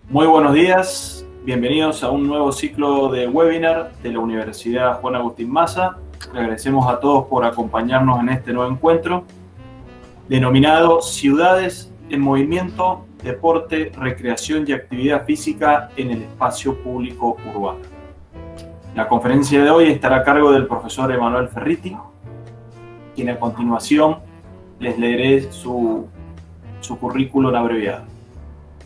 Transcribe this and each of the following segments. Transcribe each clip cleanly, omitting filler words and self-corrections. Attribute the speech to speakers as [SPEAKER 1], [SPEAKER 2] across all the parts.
[SPEAKER 1] Muy buenos días, bienvenidos a un nuevo ciclo de webinar de la Universidad Juan Agustín Maza. Le agradecemos a todos por acompañarnos en este nuevo encuentro denominado Ciudades en Movimiento, Deporte, Recreación y Actividad Física en el Espacio Público Urbano. La conferencia de hoy estará a cargo del profesor Emanuel Ferriti, quien a continuación les leeré su currículum abreviado.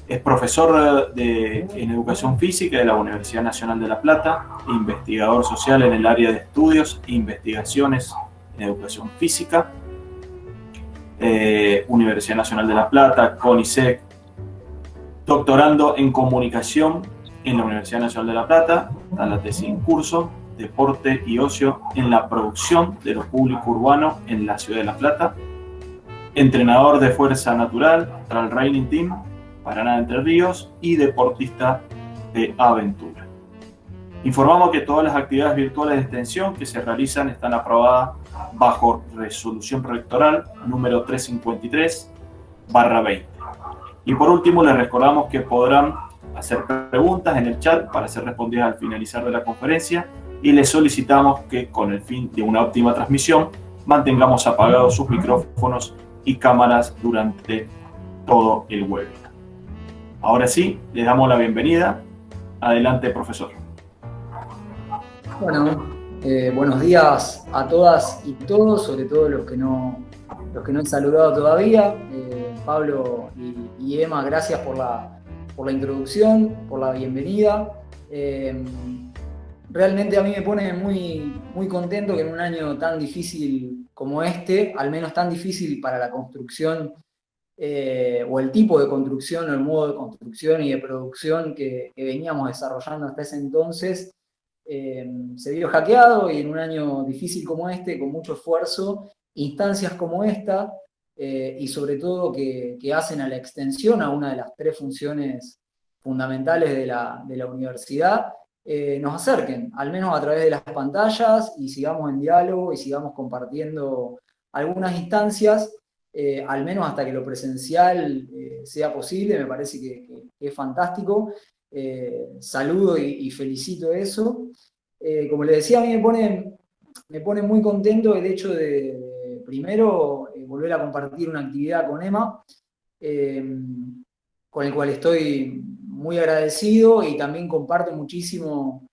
[SPEAKER 1] Es profesor en Educación Física de la Universidad Nacional de La Plata, investigador social en el área de estudios e investigaciones en Educación Física, Universidad Nacional de La Plata, CONICET, doctorando en Comunicación en la Universidad Nacional de La Plata, está la tesis en curso, Deporte y Ocio en la Producción de lo Público Urbano en la Ciudad de La Plata, entrenador de Fuerza Natural, Trail Running Team, Paraná Entre Ríos y deportista de aventura. Informamos que todas las actividades virtuales de extensión que se realizan están aprobadas bajo resolución rectoral número 353/20. Y por último, les recordamos que podrán hacer preguntas en el chat para ser respondidas al finalizar de la conferencia y les solicitamos que, con el fin de una óptima transmisión, mantengamos apagados sus micrófonos y cámaras durante todo el webinar. Ahora sí, les damos la bienvenida. Adelante, profesor.
[SPEAKER 2] Bueno, buenos días a todas y todos, sobre todo los que no he saludado todavía. Pablo y Emma, gracias por la introducción, por la bienvenida. Realmente a mí me pone muy contento que en un año tan difícil como este, al menos tan difícil para la construcción, o el tipo de construcción o el modo de construcción y de producción que veníamos desarrollando hasta ese entonces, se vio hackeado, y en un año difícil como este, con mucho esfuerzo, instancias como esta, y sobre todo que hacen a la extensión a una de las tres funciones fundamentales de la universidad, nos acerquen, al menos a través de las pantallas, y sigamos en diálogo y sigamos compartiendo algunas instancias, al menos hasta que lo presencial sea posible. Me parece que es fantástico. Saludo y felicito eso. Como les decía, a mí me pone muy contento el hecho de primero, volver a compartir una actividad con Emma, con el cual estoy muy agradecido, y también comparto muchísimo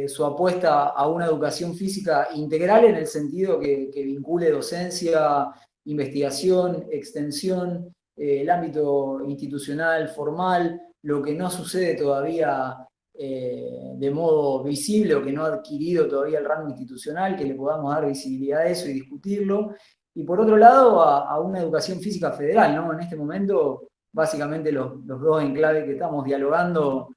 [SPEAKER 2] su apuesta a una educación física integral, en el sentido que vincule docencia, investigación, extensión, el ámbito institucional, formal, lo que no sucede todavía de modo visible, o que no ha adquirido todavía el rango institucional, que le podamos dar visibilidad a eso y discutirlo. Y por otro lado, a una educación física federal, ¿no? En este momento, básicamente los dos enclaves que estamos dialogando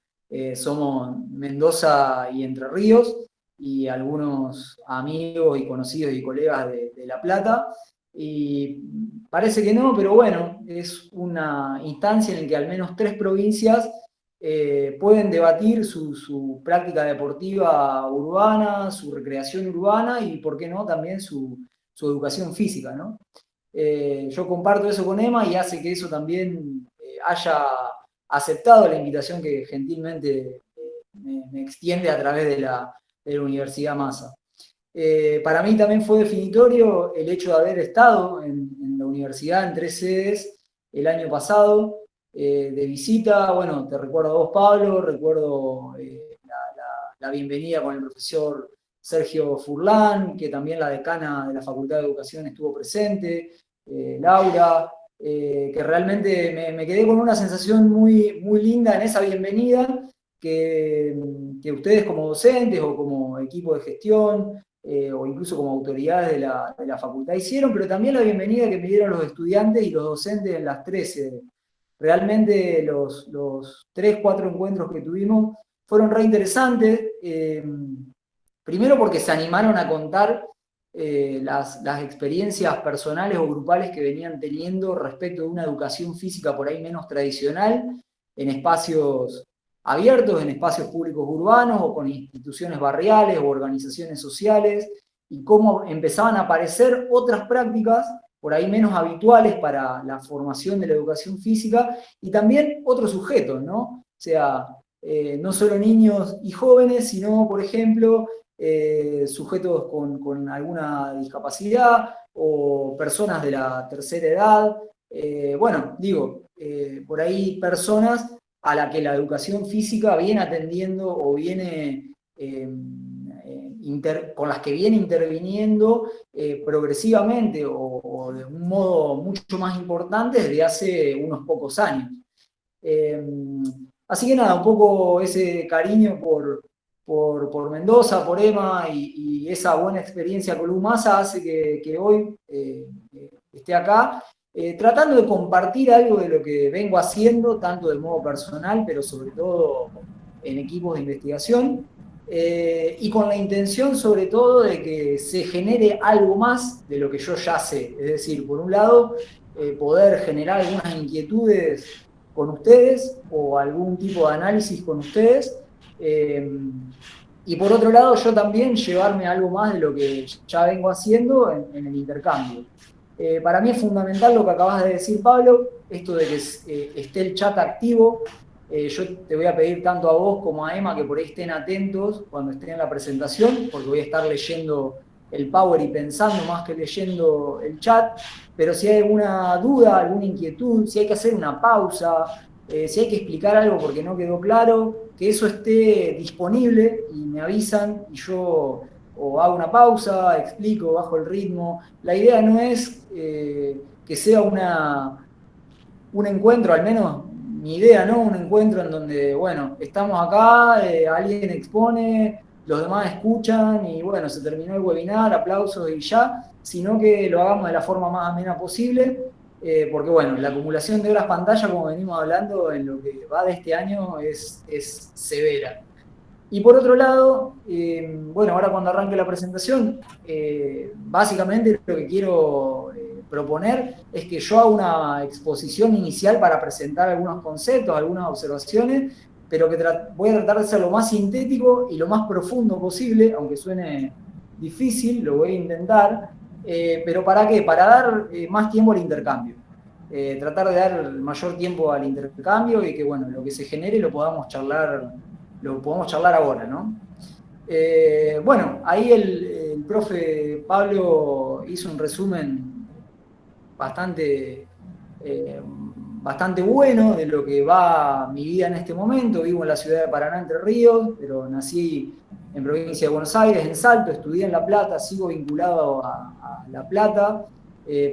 [SPEAKER 2] somos Mendoza y Entre Ríos, y algunos amigos y conocidos y colegas de La Plata. Y parece que no, pero bueno, es una instancia en la que al menos tres provincias pueden debatir su práctica deportiva urbana, su recreación urbana, y, por qué no, también su educación física, ¿no? Yo comparto eso con Emma, y hace que eso también haya aceptado la invitación que gentilmente me extiende a través de la Universidad Maza. Para mí también fue definitorio el hecho de haber estado en la universidad en 3 sedes el año pasado, de visita. Bueno, te recuerdo a vos, Pablo, recuerdo la bienvenida con el profesor Sergio Furlán, que también la decana de la Facultad de Educación estuvo presente, Laura, que realmente me quedé con una sensación muy linda en esa bienvenida, que ustedes como docentes o como equipo de gestión, o incluso como autoridades de la facultad hicieron, pero también la bienvenida que me dieron los estudiantes y los docentes en las 13. Realmente los 3-4 encuentros que tuvimos fueron re interesantes. Primero porque se animaron a contar las experiencias personales o grupales que venían teniendo respecto de una educación física por ahí menos tradicional, en espacios abiertos, en espacios públicos urbanos, o con instituciones barriales o organizaciones sociales, y cómo empezaban a aparecer otras prácticas por ahí menos habituales para la formación de la educación física, y también otros sujetos, ¿no? sea, no solo niños y jóvenes, sino, por ejemplo, sujetos con alguna discapacidad o personas de la tercera edad. Bueno, digo, por ahí personas a las que la educación física viene atendiendo o viene con las que viene interviniendo progresivamente o de un modo mucho más importante desde hace unos pocos años. Así que nada, un poco ese cariño por Mendoza, por Emma y esa buena experiencia con Lumasa hace que hoy esté acá, tratando de compartir algo de lo que vengo haciendo, tanto de modo personal, pero sobre todo en equipos de investigación, y con la intención sobre todo de que se genere algo más de lo que yo ya sé. Es decir, por un lado, poder generar algunas inquietudes con ustedes o algún tipo de análisis con ustedes. Y por otro lado, yo también llevarme algo más de lo que ya vengo haciendo en el intercambio. Para mí es fundamental lo que acabas de decir, Pablo, esto de que esté el chat activo. Yo te voy a pedir tanto a vos como a Emma que por ahí estén atentos cuando estén en la presentación, porque voy a estar leyendo el Power y pensando más que leyendo el chat. Pero si hay alguna duda, alguna inquietud, si hay que hacer una pausa, si hay que explicar algo porque no quedó claro, que eso esté disponible y me avisan y yo o hago una pausa, explico, bajo el ritmo. La idea no es que sea un encuentro, al menos mi idea, ¿no? Un encuentro en donde, bueno, estamos acá, alguien expone, los demás escuchan y bueno, se terminó el webinar, aplausos y ya, sino que lo hagamos de la forma más amena posible, porque bueno, la acumulación de horas pantalla, como venimos hablando, en lo que va de este año es severa. Y por otro lado, bueno, ahora cuando arranque la presentación, básicamente lo que quiero proponer es que yo haga una exposición inicial para presentar algunos conceptos, algunas observaciones, pero que voy a tratar de ser lo más sintético y lo más profundo posible, aunque suene difícil, lo voy a intentar, pero ¿para qué? Para dar más tiempo al intercambio. Tratar de dar el mayor tiempo al intercambio y que, bueno, lo que se genere lo podamos charlar ahora, ¿no? Bueno, ahí el profe Pablo hizo un resumen bastante, bastante bueno de lo que va mi vida en este momento. Vivo en la ciudad de Paraná, Entre Ríos, pero nací en provincia de Buenos Aires, en Salto, estudié en La Plata, sigo vinculado a La Plata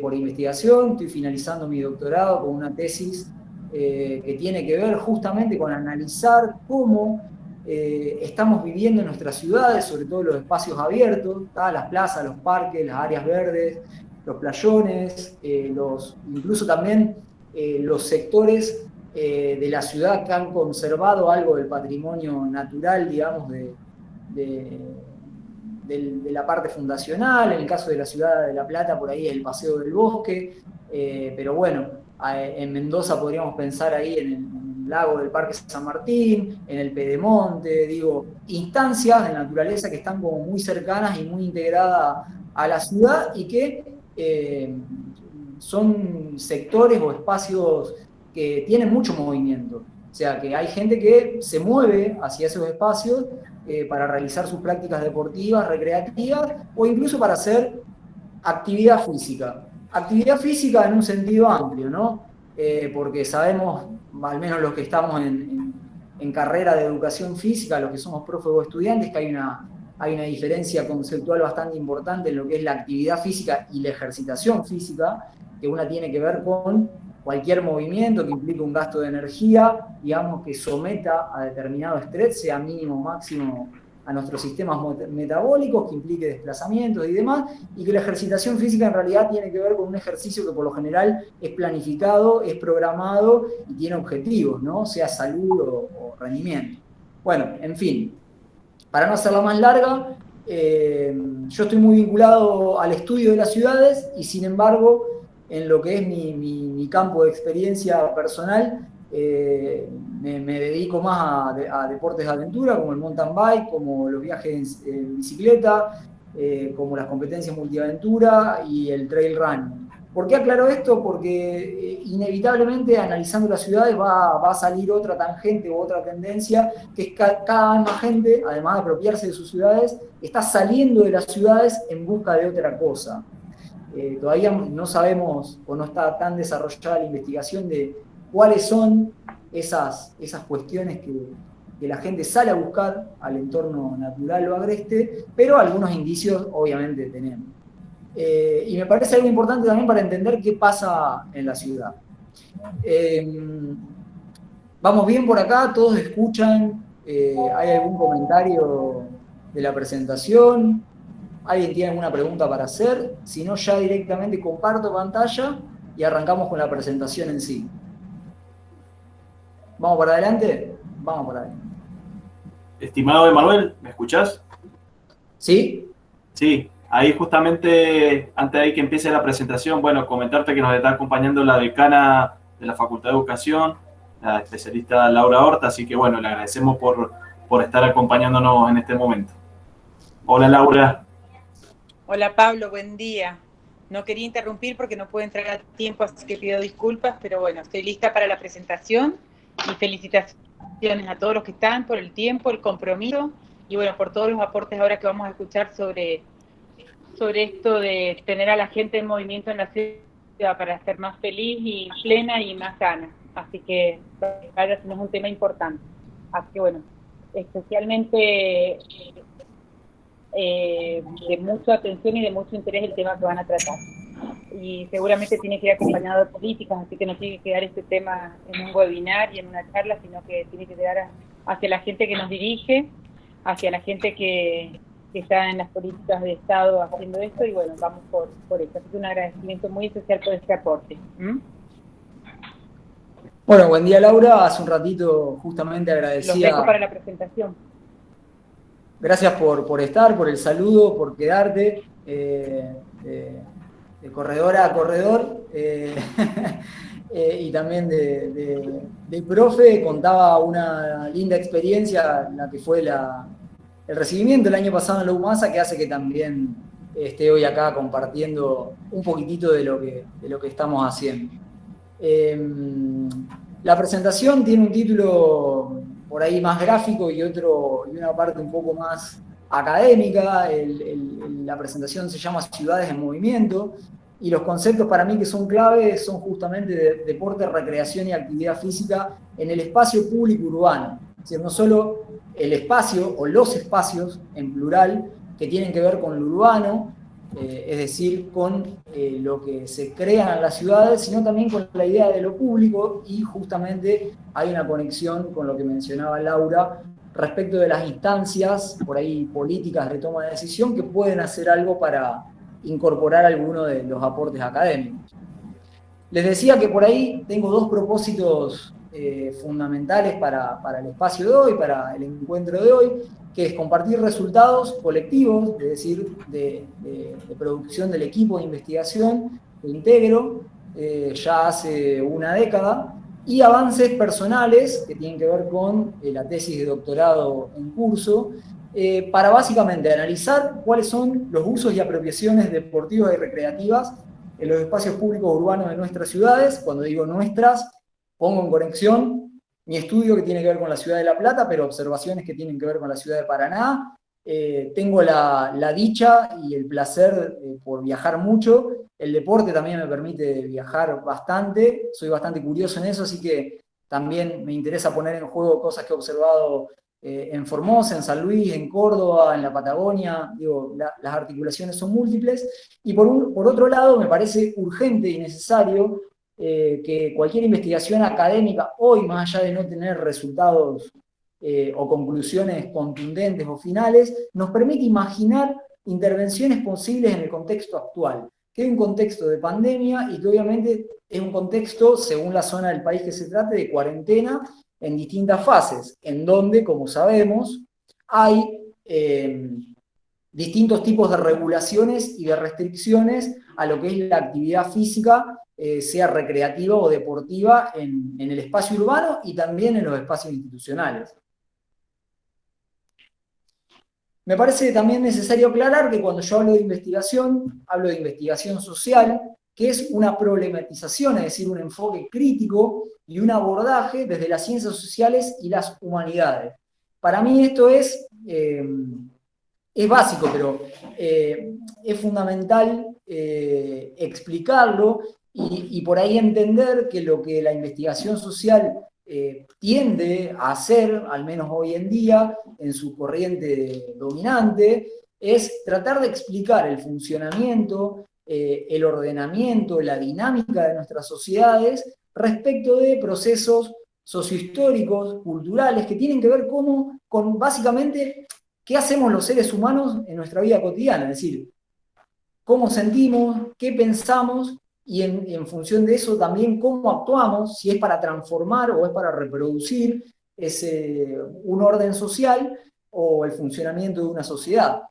[SPEAKER 2] por investigación, estoy finalizando mi doctorado con una tesis que tiene que ver justamente con analizar cómo estamos viviendo en nuestras ciudades, sobre todo los espacios abiertos, las plazas, los parques, las áreas verdes, los playones, incluso también los sectores de la ciudad que han conservado algo del patrimonio natural, digamos, de la parte fundacional. En el caso de la ciudad de La Plata, por ahí el Paseo del Bosque, pero bueno, en Mendoza podríamos pensar ahí en el lago del Parque San Martín, en el Pedemonte, digo, instancias de naturaleza que están como muy cercanas y muy integradas a la ciudad y que son sectores o espacios que tienen mucho movimiento. O sea, que hay gente que se mueve hacia esos espacios para realizar sus prácticas deportivas, recreativas o incluso para hacer actividad física. Actividad física en un sentido amplio, ¿no? Porque sabemos, al menos los que estamos en carrera de educación física, los que somos profes o estudiantes, que hay una diferencia conceptual bastante importante en lo que es la actividad física y la ejercitación física, que una tiene que ver con cualquier movimiento que implique un gasto de energía, digamos, que someta a determinado estrés, sea mínimo o máximo, a nuestros sistemas metabólicos, que implique desplazamientos y demás, y que la ejercitación física en realidad tiene que ver con un ejercicio que por lo general es planificado, es programado y tiene objetivos, ¿no? Sea salud o rendimiento. Bueno, en fin, para no hacerla más larga, yo estoy muy vinculado al estudio de las ciudades y sin embargo, en lo que es mi campo de experiencia personal, me dedico más a deportes de aventura, como el mountain bike, como los viajes en bicicleta, como las competencias multiaventura y el trail running. ¿Por qué aclaro esto? Porque inevitablemente analizando las ciudades va a salir otra tangente o otra tendencia, que es cada vez más gente, además de apropiarse de sus ciudades, está saliendo de las ciudades en busca de otra cosa. Todavía no sabemos o no está tan desarrollada la investigación de cuáles son esas cuestiones que la gente sale a buscar al entorno natural o agreste, pero algunos indicios obviamente tenemos. Y me parece algo importante también para entender qué pasa en la ciudad. Vamos bien por acá, todos escuchan, ¿hay algún comentario de la presentación? ¿Alguien tiene alguna pregunta para hacer? Si no, ya directamente comparto pantalla y arrancamos con la presentación en sí. ¿Vamos para adelante? Vamos para adelante.
[SPEAKER 1] Estimado Emanuel, ¿me escuchás?
[SPEAKER 2] ¿Sí?
[SPEAKER 1] Sí, ahí justamente, antes de que empiece la presentación, bueno, comentarte que nos está acompañando la decana de la Facultad de Educación, la especialista Laura Horta, así que bueno, le agradecemos por estar acompañándonos en este momento. Hola Laura.
[SPEAKER 3] Hola Pablo, buen día. No quería interrumpir porque no puedo entrar a tiempo, así que pido disculpas, pero bueno, estoy lista para la presentación y felicitaciones a todos los que están por el tiempo, el compromiso y bueno, por todos los aportes ahora que vamos a escuchar sobre esto de tener a la gente en movimiento en la ciudad para ser más feliz y plena y más sana. Así que vaya, es un tema importante. Así que bueno, especialmente de mucha atención y de mucho interés el tema que van a tratar. Y seguramente tiene que ir acompañado de políticas, así que no tiene que quedar este tema en un webinar y en una charla, sino que tiene que quedar hacia la gente que nos dirige, hacia la gente que está en las políticas de Estado haciendo esto, y bueno, vamos por eso. Así que un agradecimiento muy especial por este aporte.
[SPEAKER 2] Bueno, buen día Laura, hace un ratito justamente agradecía...
[SPEAKER 3] Los dejo para la presentación.
[SPEAKER 2] Gracias por estar, por el saludo, por quedarte de corredora a corredor y también de profe. Contaba una linda experiencia, la que fue el recibimiento el año pasado en la UMASA, que hace que también esté hoy acá compartiendo un poquitito de lo que estamos haciendo. La presentación tiene un título por ahí más gráfico y una parte un poco más académica. La presentación se llama Ciudades en Movimiento, y los conceptos para mí que son claves son justamente de deporte, recreación y actividad física en el espacio público urbano. Es decir, no solo el espacio o los espacios en plural que tienen que ver con lo urbano, es decir, con lo que se crea en las ciudades, sino también con la idea de lo público, y justamente hay una conexión con lo que mencionaba Laura respecto de las instancias, por ahí políticas de toma de decisión, que pueden hacer algo para incorporar alguno de los aportes académicos. Les decía que por ahí tengo dos propósitos fundamentales para el espacio de hoy, para el encuentro de hoy, que es compartir resultados colectivos, es decir, de producción del equipo de investigación que integro ya hace una década, y avances personales que tienen que ver con la tesis de doctorado en curso, para básicamente analizar cuáles son los usos y apropiaciones deportivas y recreativas en los espacios públicos urbanos de nuestras ciudades. Cuando digo nuestras, pongo en conexión mi estudio que tiene que ver con la ciudad de La Plata, pero observaciones que tienen que ver con la ciudad de Paraná. Tengo la dicha y el placer por viajar mucho. El deporte también me permite viajar bastante, soy bastante curioso en eso, así que también me interesa poner en juego cosas que he observado en Formosa, en San Luis, en Córdoba, en la Patagonia. Digo, las articulaciones son múltiples. Y por otro lado, me parece urgente y necesario que cualquier investigación académica, hoy, más allá de no tener resultados o conclusiones contundentes o finales, nos permite imaginar intervenciones posibles en el contexto actual, que es un contexto de pandemia y que obviamente es un contexto, según la zona del país que se trate, de cuarentena en distintas fases, en donde, como sabemos, hay distintos tipos de regulaciones y de restricciones a lo que es la actividad física, sea recreativa o deportiva, en el espacio urbano y también en los espacios institucionales. Me parece también necesario aclarar que cuando yo hablo de investigación social, que es una problematización, es decir, un enfoque crítico y un abordaje desde las ciencias sociales y las humanidades. Para mí esto es básico, pero es fundamental explicarlo y por ahí entender que lo que la investigación social tiende a hacer, al menos hoy en día, en su corriente dominante, es tratar de explicar el funcionamiento, el ordenamiento, la dinámica de nuestras sociedades respecto de procesos sociohistóricos, culturales, que tienen que ver con básicamente qué hacemos los seres humanos en nuestra vida cotidiana, es decir, cómo sentimos, qué pensamos y en función de eso también cómo actuamos, si es para transformar o es para reproducir un orden social o el funcionamiento de una sociedad.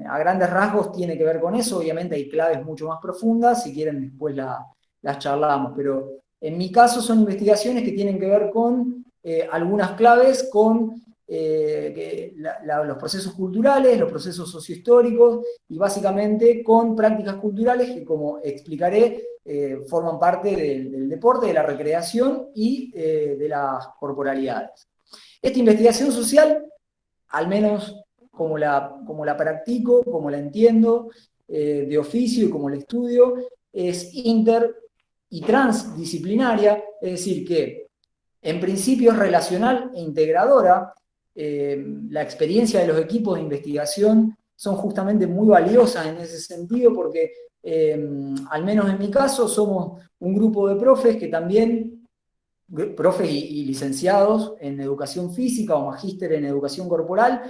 [SPEAKER 2] A grandes rasgos tiene que ver con eso, obviamente hay claves mucho más profundas, si quieren después las charlamos, pero en mi caso son investigaciones que tienen que ver con algunas claves, con los procesos culturales, los procesos sociohistóricos y básicamente con prácticas culturales que, como explicaré, forman parte del deporte, de la recreación y de las corporalidades. Esta investigación social, al menos como la practico, como la entiendo, de oficio y como la estudio, es inter y transdisciplinaria, es decir, que en principio es relacional e integradora. La experiencia de los equipos de investigación son justamente muy valiosas en ese sentido porque, al menos en mi caso, somos un grupo de profes que también, profes y licenciados en educación física o magíster en educación corporal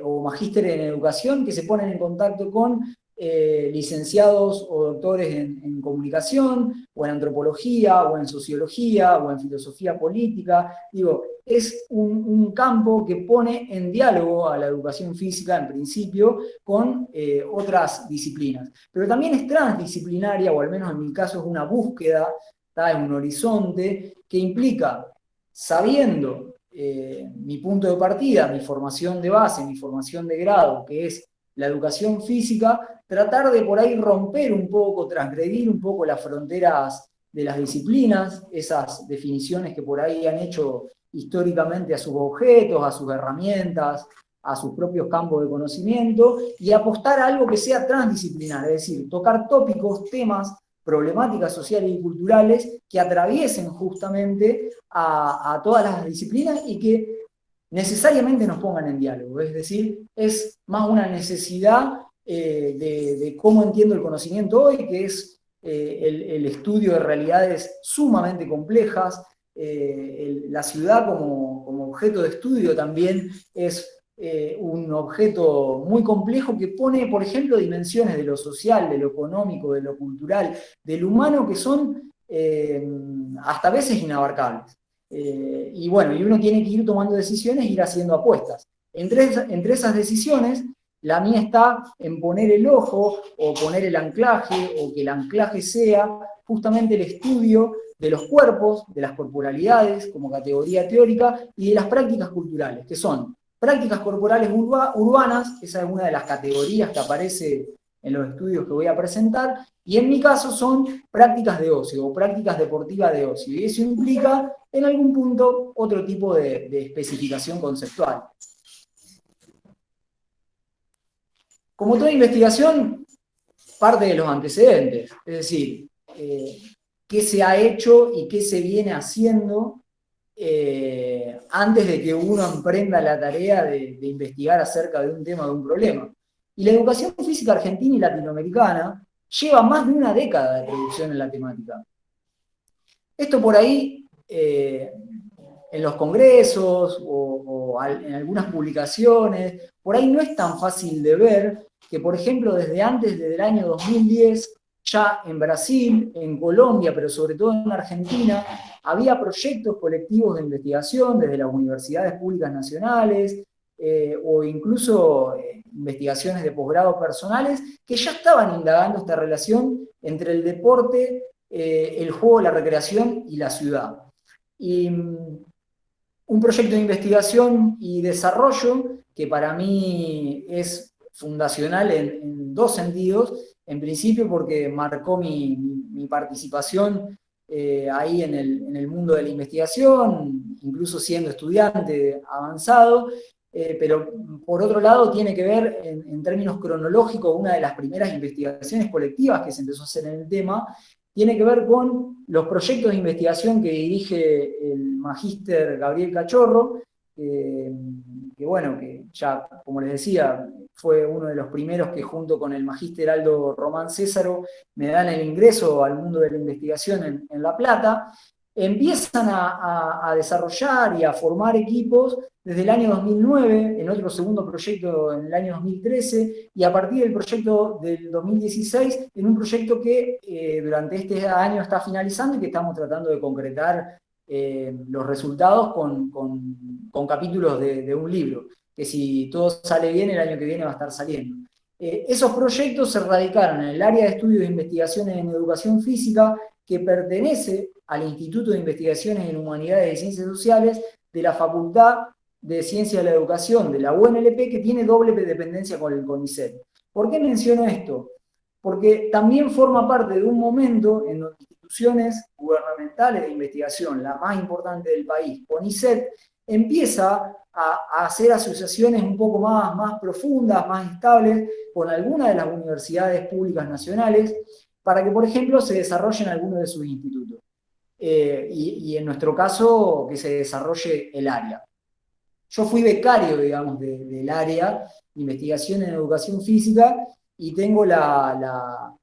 [SPEAKER 2] o magíster en educación que se ponen en contacto con licenciados o doctores en comunicación, o en antropología, o en sociología, o en filosofía política. Digo, es un campo que pone en diálogo a la educación física, en principio, con otras disciplinas. Pero también es transdisciplinaria, o al menos en mi caso es una búsqueda, está en un horizonte, que implica, sabiendo mi punto de partida, mi formación de base, mi formación de grado, que es la educación física, tratar de por ahí romper un poco, transgredir un poco las fronteras de las disciplinas, esas definiciones que por ahí han hecho históricamente a sus objetos, a sus herramientas, a sus propios campos de conocimiento, y apostar a algo que sea transdisciplinar, es decir, tocar tópicos, temas, problemáticas sociales y culturales que atraviesen justamente a todas las disciplinas y que necesariamente nos pongan en diálogo, es decir, es más una necesidad de cómo entiendo el conocimiento hoy, que es el estudio de realidades sumamente complejas. La ciudad como objeto de estudio también es un objeto muy complejo que pone, por ejemplo, dimensiones de lo social, de lo económico, de lo cultural, del humano que son hasta a veces inabarcables. Y bueno, y uno tiene que ir tomando decisiones e ir haciendo apuestas. Entre esas decisiones, la mía está en poner el ojo o poner el anclaje, o que el anclaje sea justamente el estudio de los cuerpos, de las corporalidades como categoría teórica y de las prácticas culturales, que son prácticas corporales urbanas, esa es una de las categorías que aparece en los estudios que voy a presentar, y en mi caso son prácticas de ocio o prácticas deportivas de ocio, y eso implica en algún punto otro tipo de especificación conceptual. Como toda investigación, parte de los antecedentes, es decir, qué se ha hecho y qué se viene haciendo antes de que uno emprenda la tarea de investigar acerca de un tema, de un problema. Y la educación física argentina y latinoamericana lleva más de una década de producción en la temática. Esto por ahí, en los congresos o en algunas publicaciones, por ahí no es tan fácil de ver que, por ejemplo, desde el año 2010, ya en Brasil, en Colombia, pero sobre todo en Argentina, había proyectos colectivos de investigación desde las universidades públicas nacionales, o incluso investigaciones de posgrado personales, que ya estaban indagando esta relación entre el deporte, el juego, la recreación y la ciudad. Y un proyecto de investigación y desarrollo que para mí es fundacional en dos sentidos, en principio porque marcó mi participación ahí en el mundo de la investigación, incluso siendo estudiante avanzado, pero por otro lado tiene que ver en términos cronológicos, una de las primeras investigaciones colectivas que se empezó a hacer en el tema, tiene que ver con los proyectos de investigación que dirige el magíster Gabriel Cachorro, que bueno, que ya, como les decía, fue uno de los primeros que junto con el magíster Aldo Román Césaro me dan el ingreso al mundo de la investigación en La Plata. Empiezan a desarrollar y a formar equipos desde el año 2009, en otro segundo proyecto en el año 2013, y a partir del proyecto del 2016, en un proyecto que durante este año está finalizando y que estamos tratando de concretar los resultados con capítulos de un libro, que si todo sale bien, el año que viene va a estar saliendo. Esos proyectos se radicaron en el área de estudios e investigaciones en educación física, que pertenece al Instituto de Investigaciones en Humanidades y Ciencias Sociales de la Facultad de Ciencia de la Educación de la UNLP, que tiene doble dependencia con el CONICET. ¿Por qué menciono esto? Porque también forma parte de un momento en donde instituciones gubernamentales de investigación, la más importante del país, CONICET, empieza a hacer asociaciones un poco más profundas, más estables, con algunas de las universidades públicas nacionales, para que, por ejemplo, se desarrollen algunos de sus institutos. Y en nuestro caso, que se desarrolle el área. Yo fui becario, digamos, del área de investigación en educación física y tengo la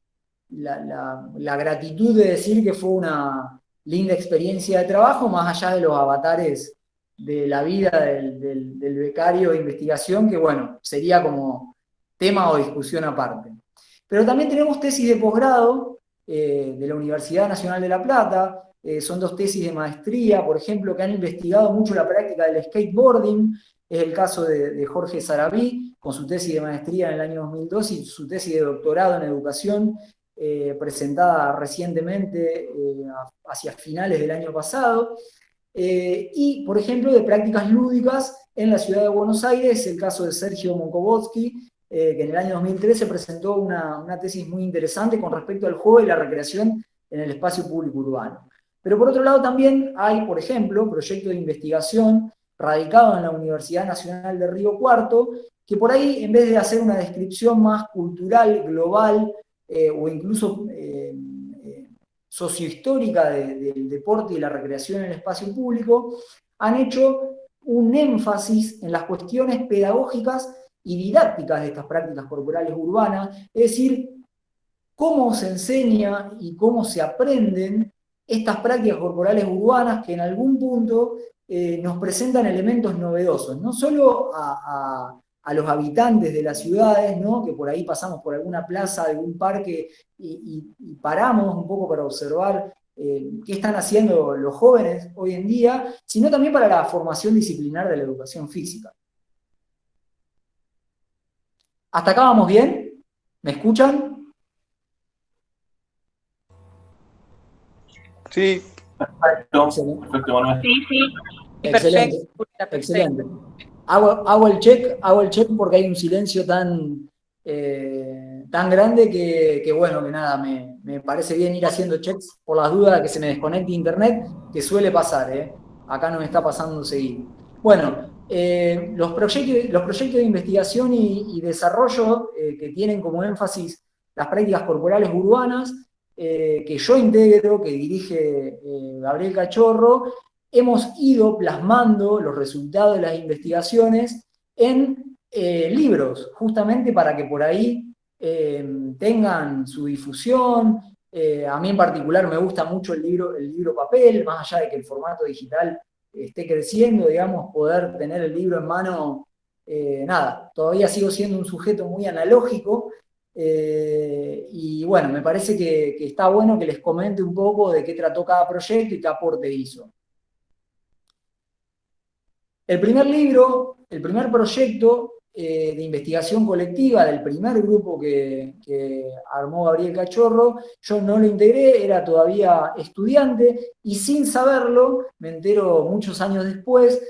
[SPEAKER 2] gratitud de decir que fue una linda experiencia de trabajo, más allá de los avatares de la vida del becario de investigación, que bueno, sería como tema o discusión aparte. Pero también tenemos tesis de posgrado de la Universidad Nacional de La Plata, son 2 tesis de maestría, por ejemplo, que han investigado mucho la práctica del skateboarding. Es el caso de Jorge Sarabí, con su tesis de maestría en el año 2002 y su tesis de doctorado en educación, presentada recientemente, hacia finales del año pasado. Y, por ejemplo, de prácticas lúdicas en la ciudad de Buenos Aires, el caso de Sergio Monkovotsky, que en el año 2013 presentó una tesis muy interesante con respecto al juego y la recreación en el espacio público urbano. Pero por otro lado también hay, por ejemplo, proyectos de investigación radicados en la Universidad Nacional de Río Cuarto, que por ahí, en vez de hacer una descripción más cultural, global, o incluso sociohistórica del deporte y la recreación en el espacio público, han hecho un énfasis en las cuestiones pedagógicas y didácticas de estas prácticas corporales urbanas, es decir, cómo se enseña y cómo se aprenden estas prácticas corporales urbanas que en algún punto nos presentan elementos novedosos, no solo a los habitantes de las ciudades, ¿no? Que por ahí pasamos por alguna plaza, algún parque y paramos un poco para observar qué están haciendo los jóvenes hoy en día, sino también para la formación disciplinar de la educación física. ¿Hasta acá vamos bien? ¿Me escuchan?
[SPEAKER 1] Sí, perfecto. Perfecto, Manuel.
[SPEAKER 3] Sí, sí.
[SPEAKER 2] Excelente.
[SPEAKER 3] Perfecto.
[SPEAKER 2] Excelente. Hago el check porque hay un silencio tan grande que bueno, que nada, me parece bien ir haciendo checks por las dudas de que se me desconecte internet, que suele pasar, acá no me está pasando seguido. Bueno, los proyectos de investigación y desarrollo que tienen como énfasis las prácticas corporales urbanas, que yo integro, que dirige Gabriel Cachorro, hemos ido plasmando los resultados de las investigaciones en libros, justamente para que por ahí tengan su difusión. A mí en particular me gusta mucho el libro papel, más allá de que el formato digital esté creciendo, digamos, poder tener el libro en mano, todavía sigo siendo un sujeto muy analógico, y bueno, me parece que está bueno que les comente un poco de qué trató cada proyecto y qué aporte hizo. El primer proyecto de investigación colectiva del primer grupo que armó Gabriel Cachorro, yo no lo integré, era todavía estudiante, y sin saberlo, me entero muchos años después,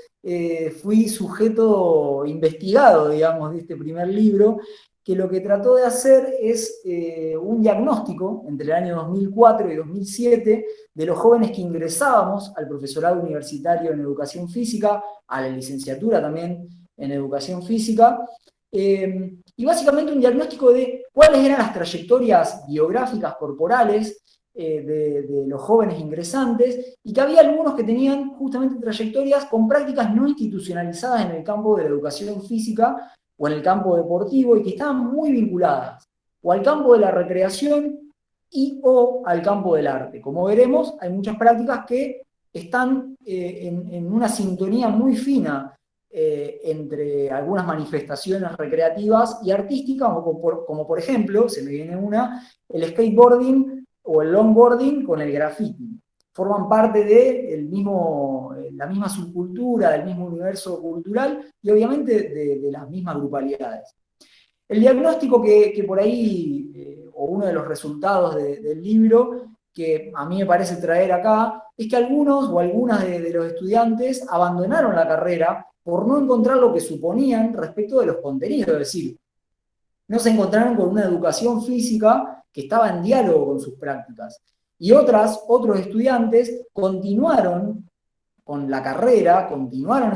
[SPEAKER 2] fui sujeto investigado, digamos, de este primer libro, que lo que trató de hacer es un diagnóstico entre el año 2004 y 2007 de los jóvenes que ingresábamos al profesorado universitario en educación física, a la licenciatura también en educación física, y básicamente un diagnóstico de cuáles eran las trayectorias biográficas corporales de los jóvenes ingresantes, y que había algunos que tenían justamente trayectorias con prácticas no institucionalizadas en el campo de la educación física o en el campo deportivo, y que estaban muy vinculadas o al campo de la recreación y o al campo del arte. Como veremos, hay muchas prácticas que están en una sintonía muy fina entre algunas manifestaciones recreativas y artísticas, como por ejemplo, se me viene una, el skateboarding o el longboarding con el graffiti. Forman parte de la misma subcultura, del mismo universo cultural y obviamente de las mismas grupalidades. El diagnóstico que por ahí, o uno de los resultados del libro, que a mí me parece traer acá, es que algunos o algunas de los estudiantes abandonaron la carrera por no encontrar lo que suponían respecto de los contenidos, es decir, no se encontraron con una educación física que estaba en diálogo con sus prácticas. Y otros estudiantes continuaron con la carrera, continuaron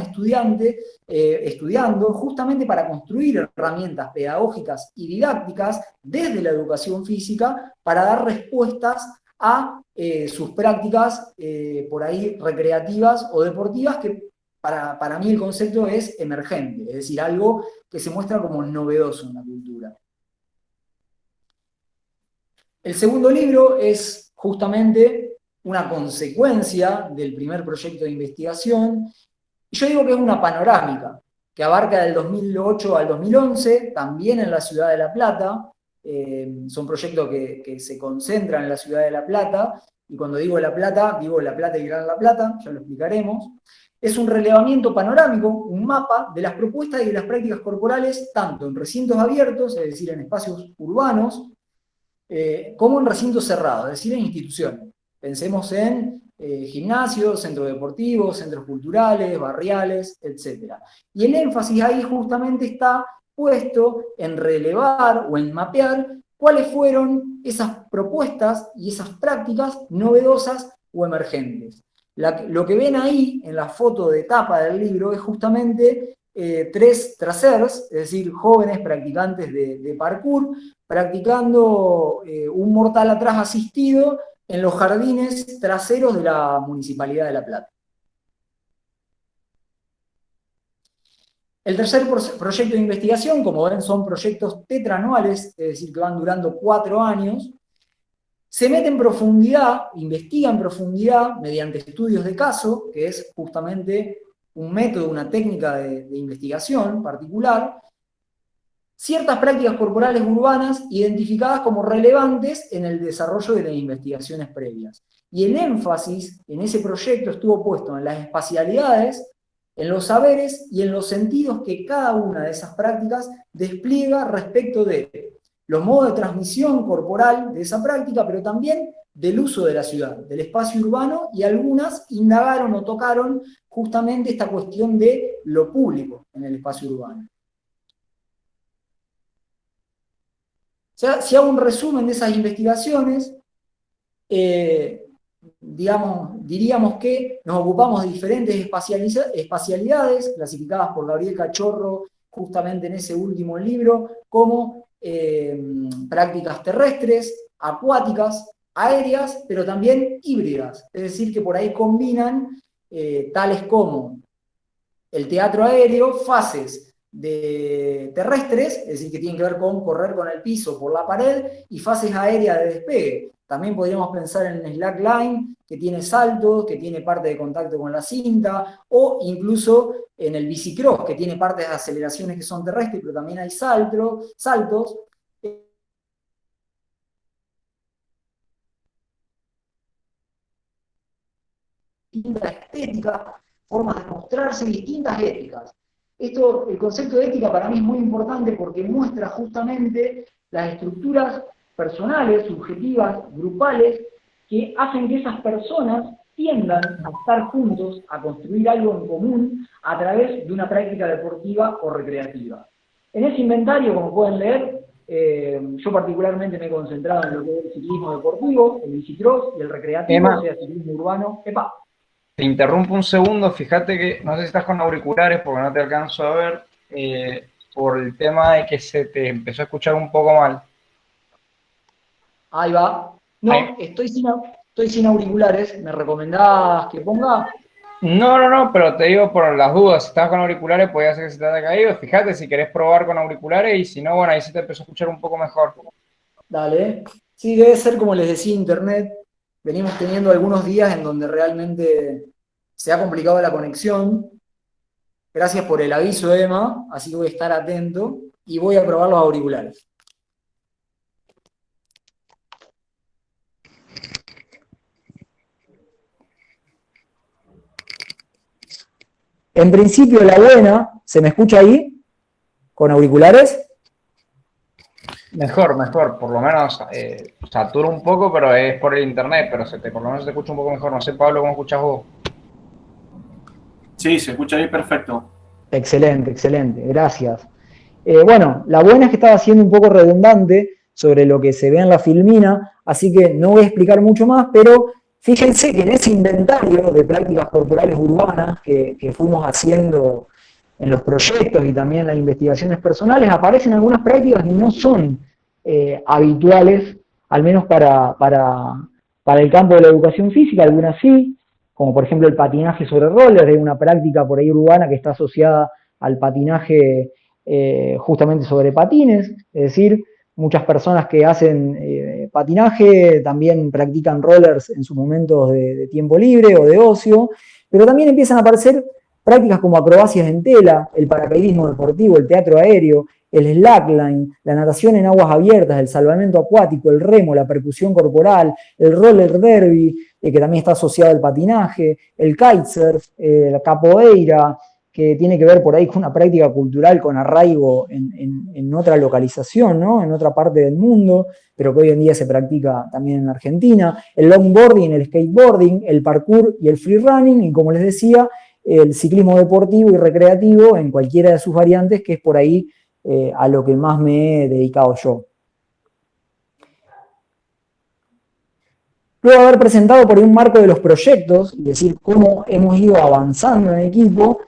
[SPEAKER 2] estudiando justamente para construir herramientas pedagógicas y didácticas desde la educación física para dar respuestas a sus prácticas por ahí recreativas o deportivas, que para mí el concepto es emergente, es decir, algo que se muestra como novedoso en la cultura. El segundo libro es justamente una consecuencia del primer proyecto de investigación, y yo digo que es una panorámica, que abarca del 2008 al 2011, también en la ciudad de La Plata. Son proyectos que se concentran en la ciudad de La Plata, y cuando digo La Plata y Gran La Plata, ya lo explicaremos. Es un relevamiento panorámico, un mapa de las propuestas y de las prácticas corporales, tanto en recintos abiertos, es decir, en espacios urbanos, como en recintos cerrados, es decir, en instituciones. Pensemos en gimnasios, centros deportivos, centros culturales, barriales, etc. Y el énfasis ahí justamente está puesto en relevar o en mapear cuáles fueron esas propuestas y esas prácticas novedosas o emergentes. Lo que ven ahí en la foto de tapa del libro es justamente 3 tracers, es decir, jóvenes practicantes de parkour, practicando un mortal atrás asistido en los jardines traseros de la Municipalidad de La Plata. El tercer proyecto de investigación, como ven, son proyectos tetranuales, es decir, que van durando 4 años. Se mete en profundidad, investiga en profundidad mediante estudios de caso, que es justamente un método, una técnica de investigación particular, ciertas prácticas corporales urbanas identificadas como relevantes en el desarrollo de las investigaciones previas. Y el énfasis en ese proyecto estuvo puesto en las espacialidades, en los saberes y en los sentidos que cada una de esas prácticas despliega respecto de los modos de transmisión corporal de esa práctica, pero también del uso de la ciudad, del espacio urbano, y algunas indagaron o tocaron justamente esta cuestión de lo público en el espacio urbano. O sea, si hago un resumen de esas investigaciones, diríamos que nos ocupamos de diferentes espacialidades, clasificadas por Gabriel Cachorro justamente en ese último libro, como prácticas terrestres, acuáticas, aéreas, pero también híbridas, es decir, que por ahí combinan tales como el teatro aéreo, fases de terrestres, es decir, que tienen que ver con correr con el piso por la pared, y fases aéreas de despegue. También podríamos pensar en el slackline, que tiene saltos, que tiene parte de contacto con la cinta, o incluso en el bicicross, que tiene partes de aceleraciones que son terrestres, pero también hay saltos. Distintas estéticas, formas de mostrarse, distintas éticas. El concepto de ética para mí es muy importante porque muestra justamente las estructuras personales, subjetivas, grupales, que hacen que esas personas tiendan a estar juntos, a construir algo en común a través de una práctica deportiva o recreativa. En ese inventario, como pueden leer, Yo particularmente me he concentrado en lo que es el ciclismo deportivo, el bicicross y el recreativo,
[SPEAKER 4] Emma,
[SPEAKER 2] o sea, ciclismo urbano. ¡Epa!
[SPEAKER 4] te interrumpo un segundo, fíjate que no sé si estás con auriculares porque no te alcanzo a ver, por el tema de que se te empezó a escuchar un poco mal.
[SPEAKER 2] Ahí va.
[SPEAKER 4] Ahí.
[SPEAKER 2] No, estoy sin auriculares. ¿Me recomendás que ponga?
[SPEAKER 4] No, pero te digo por las dudas, si estás con auriculares podría ser que se te haya caído, fíjate si querés probar con auriculares y si no, bueno, ahí se te empezó a escuchar un poco mejor.
[SPEAKER 2] Dale. Sí, debe ser como les decía, internet. Venimos teniendo algunos días en donde realmente se ha complicado la conexión. Gracias por el aviso, Emma, así que voy a estar atento y voy a probar los auriculares. En principio, la buena, ¿se me escucha ahí? ¿Con auriculares?
[SPEAKER 4] Mejor, por lo menos satura un poco, pero es por el internet, pero por lo menos se te escucha un poco mejor. No sé, Pablo, ¿cómo escuchas vos?
[SPEAKER 1] Sí, se escucha ahí perfecto.
[SPEAKER 2] Excelente, excelente, gracias. Bueno, la buena es que estaba siendo un poco redundante sobre lo que se ve en la filmina, así que no voy a explicar mucho más, pero fíjense que en ese inventario de prácticas corporales urbanas que fuimos haciendo en los proyectos y también en las investigaciones personales, aparecen algunas prácticas que no son habituales, al menos para el campo de la educación física, algunas sí, como por ejemplo el patinaje sobre roller, es una práctica por ahí urbana que está asociada al patinaje justamente sobre patines, es decir, muchas personas que hacen patinaje también practican rollers en sus momentos de tiempo libre o de ocio, pero también empiezan a aparecer prácticas como acrobacias en tela, el paracaidismo deportivo, el teatro aéreo, el slackline, la natación en aguas abiertas, el salvamento acuático, el remo, la percusión corporal, el roller derby, que también está asociado al patinaje, el kitesurf, la capoeira, que tiene que ver por ahí con una práctica cultural con arraigo en otra localización, ¿no? En otra parte del mundo, pero que hoy en día se practica también en Argentina, el longboarding, el skateboarding, el parkour y el freerunning, y como les decía, el ciclismo deportivo y recreativo en cualquiera de sus variantes, que es por ahí a lo que más me he dedicado yo. Luego de haber presentado por ahí un marco de los proyectos, y decir cómo hemos ido avanzando en equipo,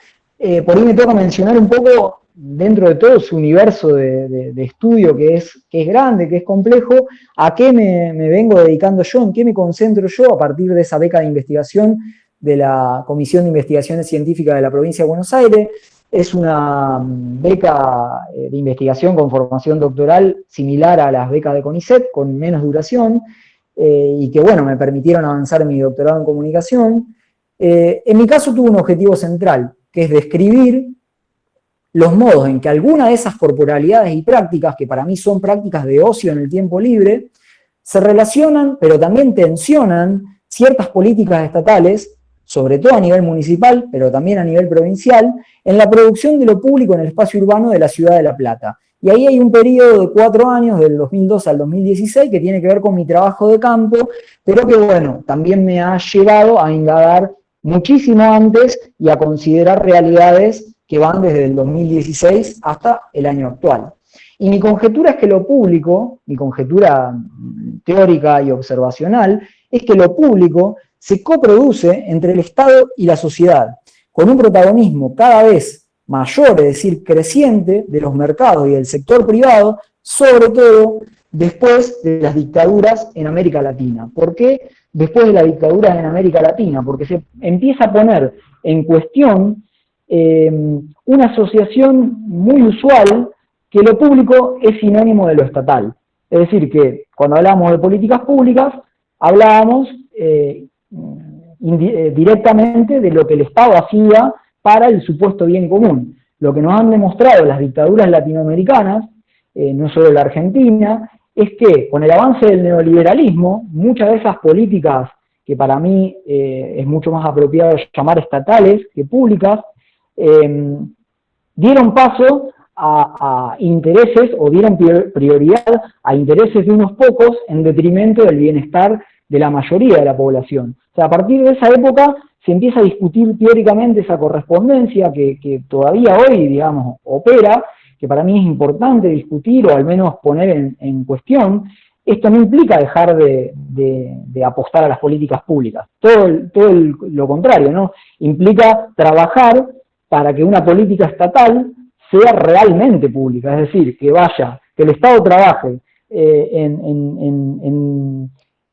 [SPEAKER 2] por ahí me toca mencionar un poco, dentro de todo su universo de estudio que es grande, que es complejo, a qué me vengo dedicando yo, en qué me concentro yo a partir de esa beca de investigación de la Comisión de Investigaciones Científicas de la Provincia de Buenos Aires. Es una beca de investigación con formación doctoral similar a las becas de CONICET, con menos duración, y que, bueno, me permitieron avanzar en mi doctorado en comunicación. En mi caso tuvo un objetivo central, que es describir los modos en que alguna de esas corporalidades y prácticas, que para mí son prácticas de ocio en el tiempo libre, se relacionan, pero también tensionan ciertas políticas estatales, sobre todo a nivel municipal, pero también a nivel provincial, en la producción de lo público en el espacio urbano de la ciudad de La Plata. Y ahí hay un periodo de 4 años, del 2002 al 2016, que tiene que ver con mi trabajo de campo, pero que, bueno, también me ha llevado a indagar muchísimo antes y a considerar realidades que van desde el 2016 hasta el año actual. Y mi conjetura es que lo público, mi conjetura teórica y observacional, es que lo público se coproduce entre el Estado y la sociedad, con un protagonismo cada vez mayor, es decir, creciente, de los mercados y del sector privado, sobre todo después de las dictaduras en América Latina. ¿Por qué después de las dictaduras en América Latina? Porque se empieza a poner en cuestión una asociación muy usual, que lo público es sinónimo de lo estatal. Es decir, que cuando hablamos de políticas públicas, hablábamos directamente de lo que el Estado hacía para el supuesto bien común. Lo que nos han demostrado las dictaduras latinoamericanas, no solo la Argentina, es que con el avance del neoliberalismo, muchas de esas políticas que para mí es mucho más apropiado llamar estatales que públicas, dieron paso a intereses, o dieron prioridad a intereses de unos pocos en detrimento del bienestar de la mayoría de la población. O sea, a partir de esa época se empieza a discutir teóricamente esa correspondencia que todavía hoy, digamos, opera, que para mí es importante discutir o al menos poner en cuestión, esto no implica dejar de apostar a las políticas públicas, lo contrario, ¿no? Implica trabajar para que una política estatal sea realmente pública, es decir, que el Estado trabaje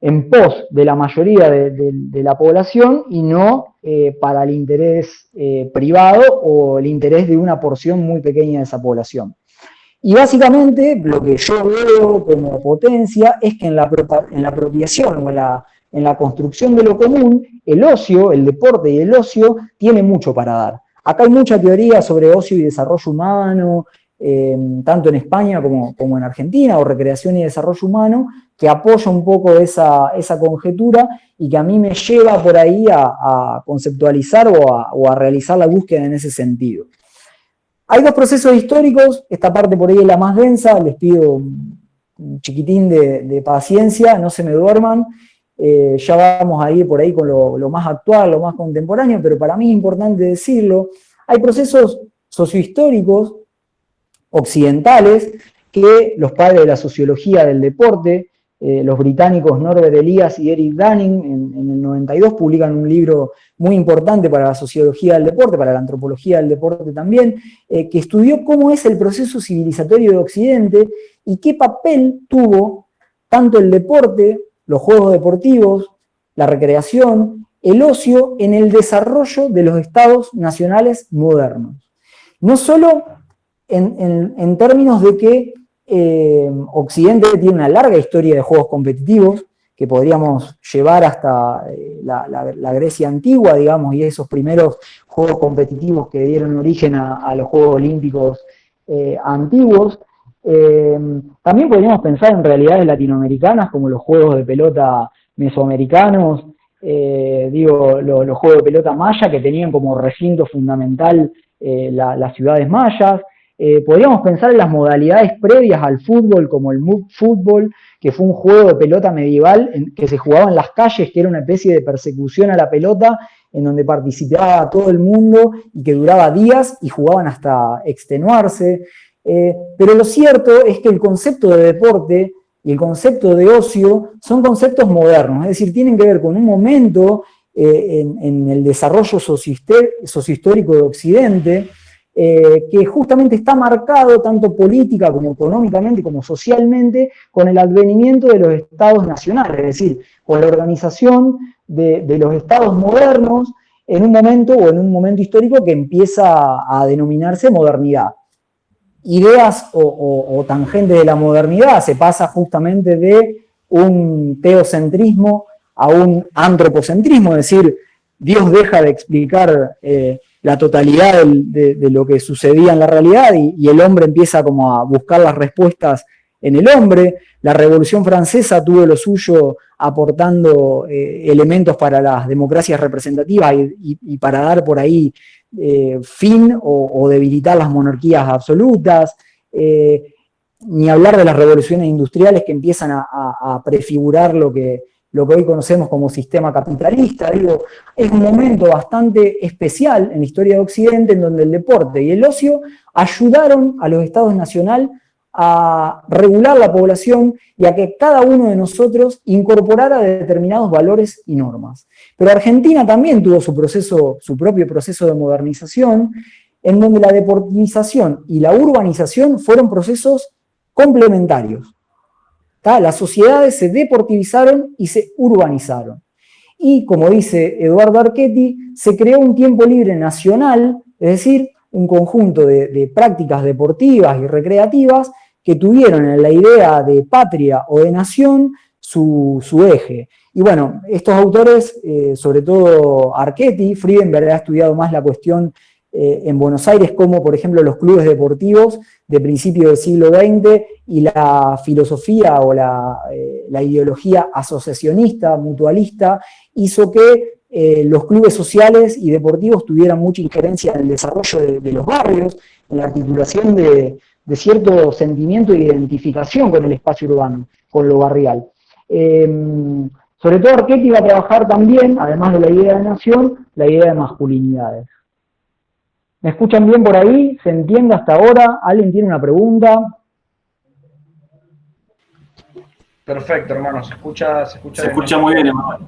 [SPEAKER 2] en pos de la mayoría de la población y no para el interés privado o el interés de una porción muy pequeña de esa población. Y básicamente lo que yo veo como potencia es que en la apropiación o en la construcción de lo común, el ocio, el deporte y el ocio tiene mucho para dar. Acá hay mucha teoría sobre ocio y desarrollo humano, tanto en España como en Argentina, o recreación y desarrollo humano, que apoya un poco esa conjetura y que a mí me lleva por ahí a conceptualizar o a realizar la búsqueda en ese sentido. Hay dos procesos históricos, esta parte por ahí es la más densa, les pido un chiquitín de paciencia, no se me duerman, ya vamos a ir por ahí con lo más actual, lo más contemporáneo, pero para mí es importante decirlo, hay procesos sociohistóricos occidentales que los padres de la sociología del deporte, los británicos Norbert Elias y Eric Dunning en el 92 publican un libro muy importante para la sociología del deporte, para la antropología del deporte también, que estudió cómo es el proceso civilizatorio de Occidente y qué papel tuvo tanto el deporte, los juegos deportivos, la recreación, el ocio en el desarrollo de los estados nacionales modernos. No solo en términos de que Occidente tiene una larga historia de juegos competitivos que podríamos llevar hasta la Grecia antigua, digamos, y esos primeros juegos competitivos que dieron origen a los Juegos Olímpicos antiguos. También podríamos pensar en realidades latinoamericanas como los juegos de pelota mesoamericanos, los juegos de pelota maya que tenían como recinto fundamental las ciudades mayas. Podríamos pensar en las modalidades previas al fútbol, como el Muck Fútbol, que fue un juego de pelota medieval que se jugaba en las calles, que era una especie de persecución a la pelota, en donde participaba todo el mundo y que duraba días y jugaban hasta extenuarse. Pero lo cierto es que el concepto de deporte y el concepto de ocio son conceptos modernos, es decir, tienen que ver con un momento en el desarrollo sociohistórico de Occidente, que justamente está marcado tanto política como económicamente como socialmente con el advenimiento de los estados nacionales, es decir, con la organización de los estados modernos en un momento histórico que empieza a denominarse modernidad. Ideas o tangentes de la modernidad se pasa justamente de un teocentrismo a un antropocentrismo, es decir, Dios deja de explicar la totalidad de lo que sucedía en la realidad y el hombre empieza como a buscar las respuestas en el hombre. La Revolución Francesa tuvo lo suyo aportando elementos para las democracias representativas y para dar por ahí fin o debilitar las monarquías absolutas. Ni hablar de las revoluciones industriales que empiezan a prefigurar lo que hoy conocemos como sistema capitalista. Es un momento bastante especial en la historia de Occidente en donde el deporte y el ocio ayudaron a los estados nacionales a regular la población y a que cada uno de nosotros incorporara determinados valores y normas. Pero Argentina también tuvo su propio proceso de modernización, en donde la deportivización y la urbanización fueron procesos complementarios. Las sociedades se deportivizaron y se urbanizaron. Y, como dice Eduardo Archetti, se creó un tiempo libre nacional, es decir, un conjunto de prácticas deportivas y recreativas que tuvieron en la idea de patria o de nación su eje. Y bueno, estos autores, sobre todo Archetti, Friedenberg ha estudiado más la cuestión en Buenos Aires, como por ejemplo los clubes deportivos de principios del siglo XX y la filosofía o la ideología asociacionista, mutualista, hizo que los clubes sociales y deportivos tuvieran mucha injerencia en el desarrollo de los barrios, en la articulación de cierto sentimiento de identificación con el espacio urbano, con lo barrial. Sobre todo Archetti va a trabajar también, además de la idea de nación, la idea de masculinidades. ¿Me escuchan bien por ahí? ¿Se entiende hasta ahora? ¿Alguien tiene una pregunta?
[SPEAKER 4] Perfecto, hermano, se escucha
[SPEAKER 1] muy bien, Emanuel.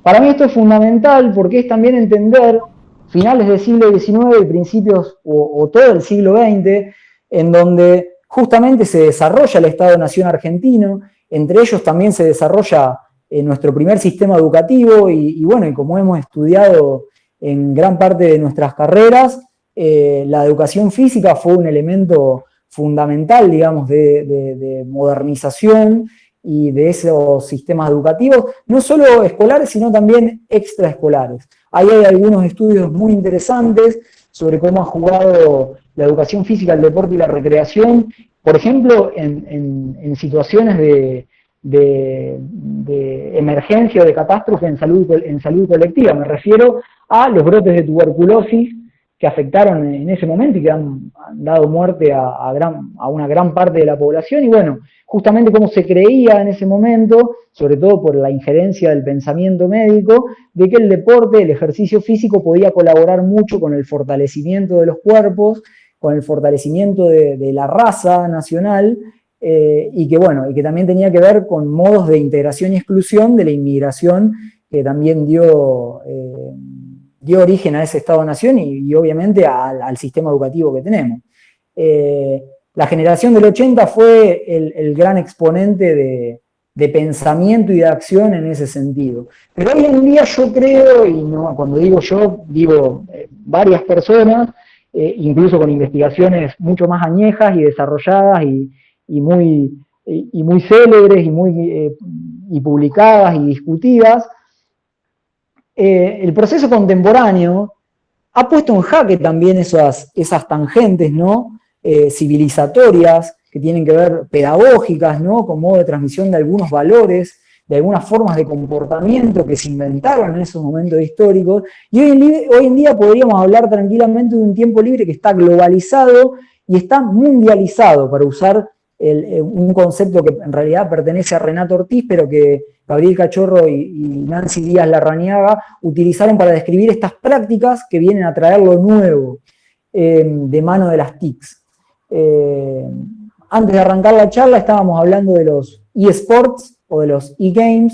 [SPEAKER 2] Para mí esto es fundamental porque es también entender finales del siglo XIX y principios o todo el siglo XX, en donde justamente se desarrolla el Estado-Nación argentino, entre ellos también se desarrolla nuestro primer sistema educativo y bueno, y como hemos estudiado en gran parte de nuestras carreras, la educación física fue un elemento fundamental, digamos, de modernización y de esos sistemas educativos, no solo escolares, sino también extraescolares. Ahí hay algunos estudios muy interesantes sobre cómo ha jugado la educación física, el deporte y la recreación, por ejemplo, en situaciones de emergencia o de catástrofe en salud colectiva. Me refiero a los brotes de tuberculosis que afectaron en ese momento y que han dado muerte a una gran parte de la población, y bueno, justamente como se creía en ese momento, sobre todo por la injerencia del pensamiento médico, de que el deporte, el ejercicio físico podía colaborar mucho con el fortalecimiento de los cuerpos, con el fortalecimiento de la raza nacional, y que bueno, y que también tenía que ver con modos de integración y exclusión de la inmigración que también dio origen a ese Estado-Nación y obviamente al sistema educativo que tenemos. La generación del 80 fue el gran exponente de pensamiento y de acción en ese sentido. Pero hoy en día yo creo, y no, cuando digo yo, digo varias personas, incluso con investigaciones mucho más añejas y desarrolladas y muy célebres y publicadas y discutidas, el proceso contemporáneo ha puesto en jaque también esas tangentes, ¿no? Civilizatorias, que tienen que ver, pedagógicas, ¿no? Con modo de transmisión de algunos valores, de algunas formas de comportamiento que se inventaron en esos momentos históricos, y hoy en día podríamos hablar tranquilamente de un tiempo libre que está globalizado y está mundializado, para usar un concepto que en realidad pertenece a Renato Ortiz, pero que Gabriel Cachorro y Nancy Díaz Larrañaga utilizaron para describir estas prácticas que vienen a traer lo nuevo de mano de las TICs. Antes de arrancar la charla estábamos hablando de los eSports o de los e-games,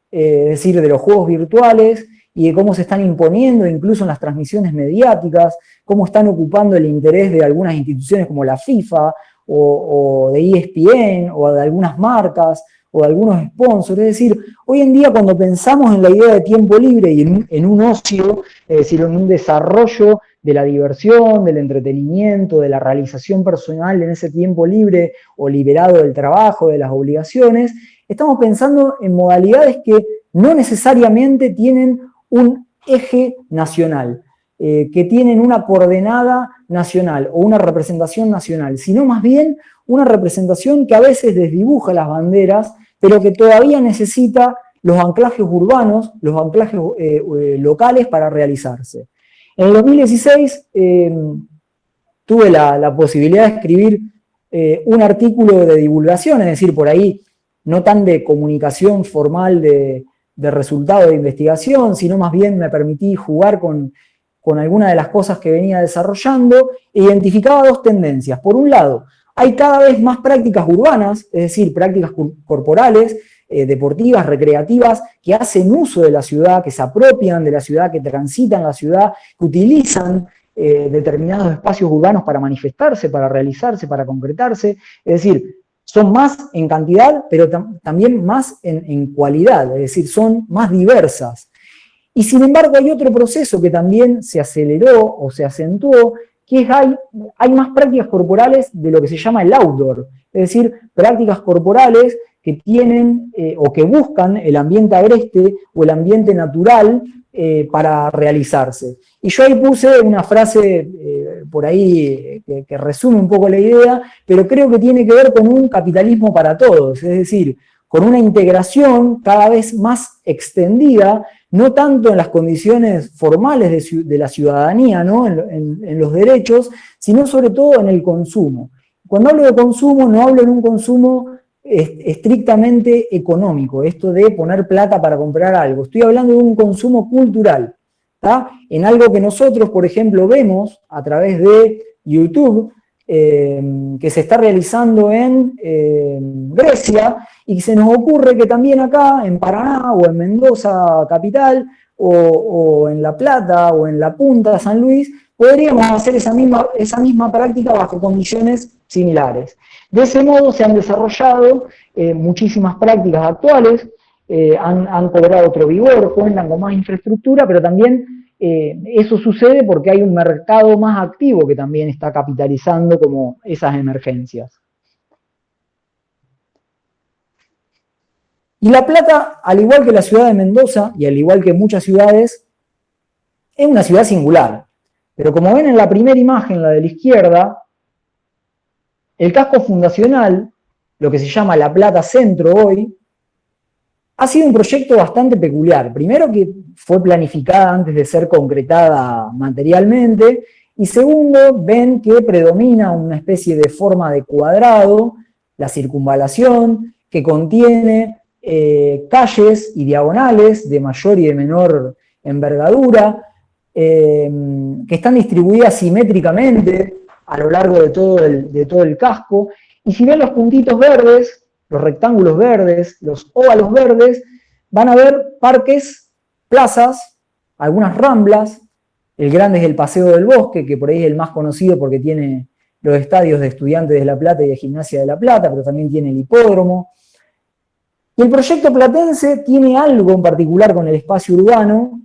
[SPEAKER 2] es decir, de los juegos virtuales y de cómo se están imponiendo incluso en las transmisiones mediáticas, cómo están ocupando el interés de algunas instituciones como la FIFA o de ESPN o de algunas marcas o de algunos sponsors. Es decir, hoy en día cuando pensamos en la idea de tiempo libre y en un ocio, es decir, en un desarrollo de la diversión, del entretenimiento, de la realización personal en ese tiempo libre o liberado del trabajo, de las obligaciones, estamos pensando en modalidades que no necesariamente tienen un eje nacional, que tienen una coordenada nacional o una representación nacional, sino más bien una representación que a veces desdibuja las banderas, pero que todavía necesita los anclajes urbanos, los anclajes locales para realizarse. En el 2016 tuve la posibilidad de escribir un artículo de divulgación, es decir, por ahí no tan de comunicación formal de resultado de investigación, sino más bien me permití jugar con algunas de las cosas que venía desarrollando e identificaba dos tendencias. Por un lado, hay cada vez más prácticas urbanas, es decir, prácticas corporales, deportivas, recreativas, que hacen uso de la ciudad, que se apropian de la ciudad, que transitan la ciudad, que utilizan determinados espacios urbanos para manifestarse, para realizarse, para concretarse. Es decir, son más en cantidad, pero también más en cualidad, es decir, son más diversas. Y sin embargo hay otro proceso que también se aceleró o se acentuó, que es hay más prácticas corporales de lo que se llama el outdoor, es decir, prácticas corporales que tienen o que buscan el ambiente agreste o el ambiente natural para realizarse. Y yo ahí puse una frase por ahí que resume un poco la idea, pero creo que tiene que ver con un capitalismo para todos, es decir, con una integración cada vez más extendida, no tanto en las condiciones formales de la ciudadanía, ¿no? en los derechos, sino sobre todo en el consumo. Cuando hablo de consumo, no hablo en un consumo estrictamente económico, esto de poner plata para comprar algo. Estoy hablando de un consumo cultural, ¿tá? En algo que nosotros, por ejemplo, vemos a través de YouTube, que se está realizando en Grecia, y se nos ocurre que también acá, en Paraná, o en Mendoza capital, o en La Plata, o en La Punta, San Luis, podríamos hacer esa misma práctica bajo condiciones similares. De ese modo se han desarrollado muchísimas prácticas actuales, han cobrado otro vigor, cuentan con más infraestructura, pero también eso sucede porque hay un mercado más activo que también está capitalizando como esas emergencias. Y La Plata, al igual que la ciudad de Mendoza, y al igual que muchas ciudades, es una ciudad singular. Pero como ven en la primera imagen, la de la izquierda, el casco fundacional, lo que se llama La Plata Centro hoy, ha sido un proyecto bastante peculiar. Primero, que fue planificada antes de ser concretada materialmente, y segundo, ven que predomina una especie de forma de cuadrado, la circunvalación, que contiene calles y diagonales de mayor y de menor envergadura, que están distribuidas simétricamente a lo largo de todo el casco, y si ven los puntitos verdes, los rectángulos verdes, los óvalos verdes, van a ver parques, plazas, algunas ramblas. El grande es el Paseo del Bosque, que por ahí es el más conocido porque tiene los estadios de Estudiantes de La Plata y de Gimnasia de La Plata, pero también tiene el hipódromo. Y el proyecto platense tiene algo en particular con el espacio urbano,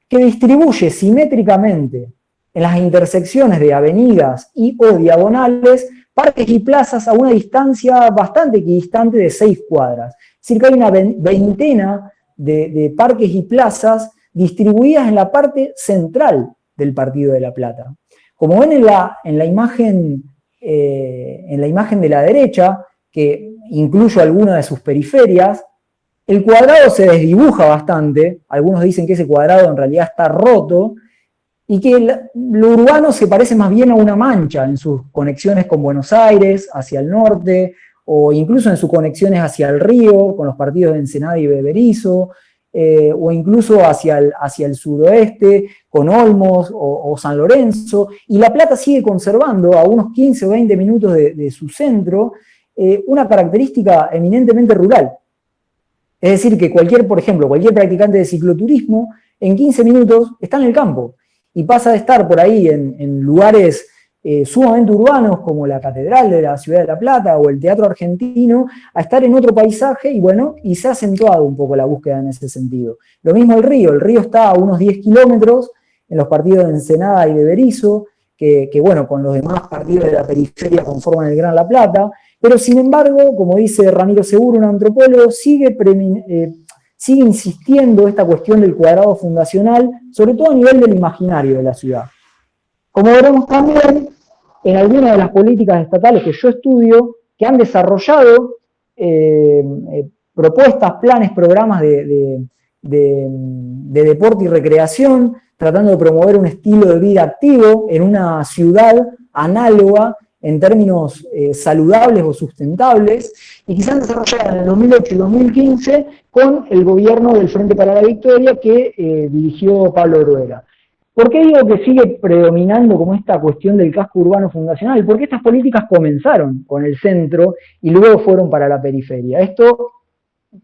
[SPEAKER 2] que distribuye simétricamente en las intersecciones de avenidas y o diagonales parques y plazas a una distancia bastante equidistante de 6 cuadras. Es decir, que hay una veintena de parques y plazas distribuidas en la parte central del Partido de La Plata. Como ven en la imagen de la derecha, que incluyo algunas de sus periferias, el cuadrado se desdibuja bastante. Algunos dicen que ese cuadrado en realidad está roto, y que lo urbano se parece más bien a una mancha en sus conexiones con Buenos Aires, hacia el norte, o incluso en sus conexiones hacia el río, con los partidos de Ensenada y Beberizo, o incluso hacia el suroeste, con Olmos o San Lorenzo, y La Plata sigue conservando a unos 15 o 20 minutos de su centro una característica eminentemente rural. Es decir, que por ejemplo, cualquier practicante de cicloturismo, en 15 minutos está en el campo, y pasa de estar por ahí en lugares sumamente urbanos como la Catedral de la Ciudad de La Plata o el Teatro Argentino, a estar en otro paisaje, y se ha acentuado un poco la búsqueda en ese sentido. Lo mismo el río está a unos 10 kilómetros en los partidos de Ensenada y de Berizo, que con los demás partidos de la periferia conforman el Gran La Plata, pero sin embargo, como dice Ramiro Seguro, un antropólogo, sigue insistiendo esta cuestión del cuadrado fundacional, sobre todo a nivel del imaginario de la ciudad. Como veremos también en algunas de las políticas estatales que yo estudio, que han desarrollado propuestas, planes, programas de deporte y recreación, tratando de promover un estilo de vida activo en una ciudad análoga en términos saludables o sustentables, y que se han desarrollado en el 2008 y 2015 con el gobierno del Frente para la Victoria que dirigió Pablo Bruera. ¿Por qué digo que sigue predominando como esta cuestión del casco urbano fundacional? Porque estas políticas comenzaron con el centro y luego fueron para la periferia. Esto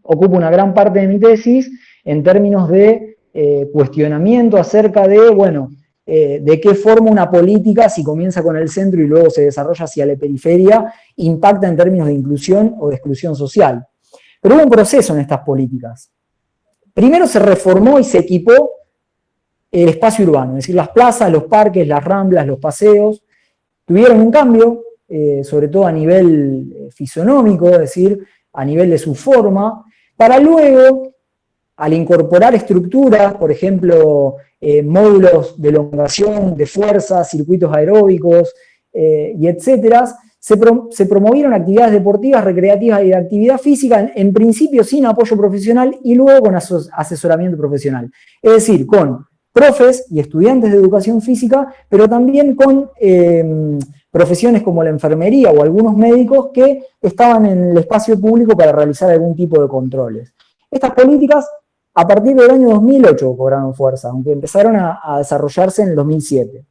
[SPEAKER 2] ocupa una gran parte de mi tesis en términos de cuestionamiento acerca de qué forma una política, si comienza con el centro y luego se desarrolla hacia la periferia, impacta en términos de inclusión o de exclusión social. Pero hubo un proceso en estas políticas. Primero se reformó y se equipó el espacio urbano, es decir, las plazas, los parques, las ramblas, los paseos, tuvieron un cambio, sobre todo a nivel fisonómico, es decir, a nivel de su forma, para luego, al incorporar estructuras, por ejemplo, módulos de elongación, de fuerza, circuitos aeróbicos, y etcétera, se promovieron actividades deportivas, recreativas y de actividad física, en principio sin apoyo profesional y luego con asesoramiento profesional. Es decir, con profes y estudiantes de educación física, pero también con profesiones como la enfermería o algunos médicos que estaban en el espacio público para realizar algún tipo de controles. Estas políticas a partir del año 2008 cobraron fuerza, aunque empezaron a desarrollarse en el 2007.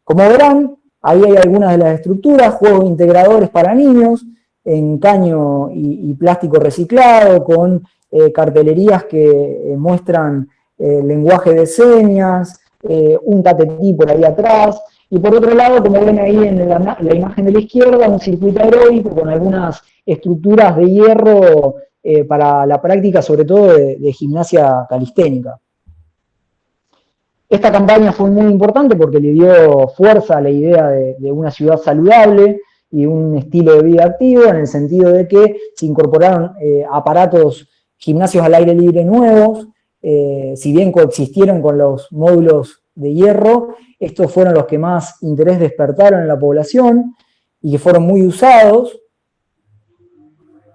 [SPEAKER 2] Como verán, ahí hay algunas de las estructuras, juegos integradores para niños, en caño y plástico reciclado, con cartelerías que muestran lenguaje de señas, un catetí por ahí atrás, y por otro lado, como ven ahí en la imagen de la izquierda, un circuito aeróbico con algunas estructuras de hierro para la práctica, sobre todo de gimnasia calisténica. Esta campaña fue muy importante porque le dio fuerza a la idea de una ciudad saludable y un estilo de vida activo, en el sentido de que se incorporaron aparatos, gimnasios al aire libre nuevos, si bien coexistieron con los módulos de hierro, estos fueron los que más interés despertaron en la población y que fueron muy usados.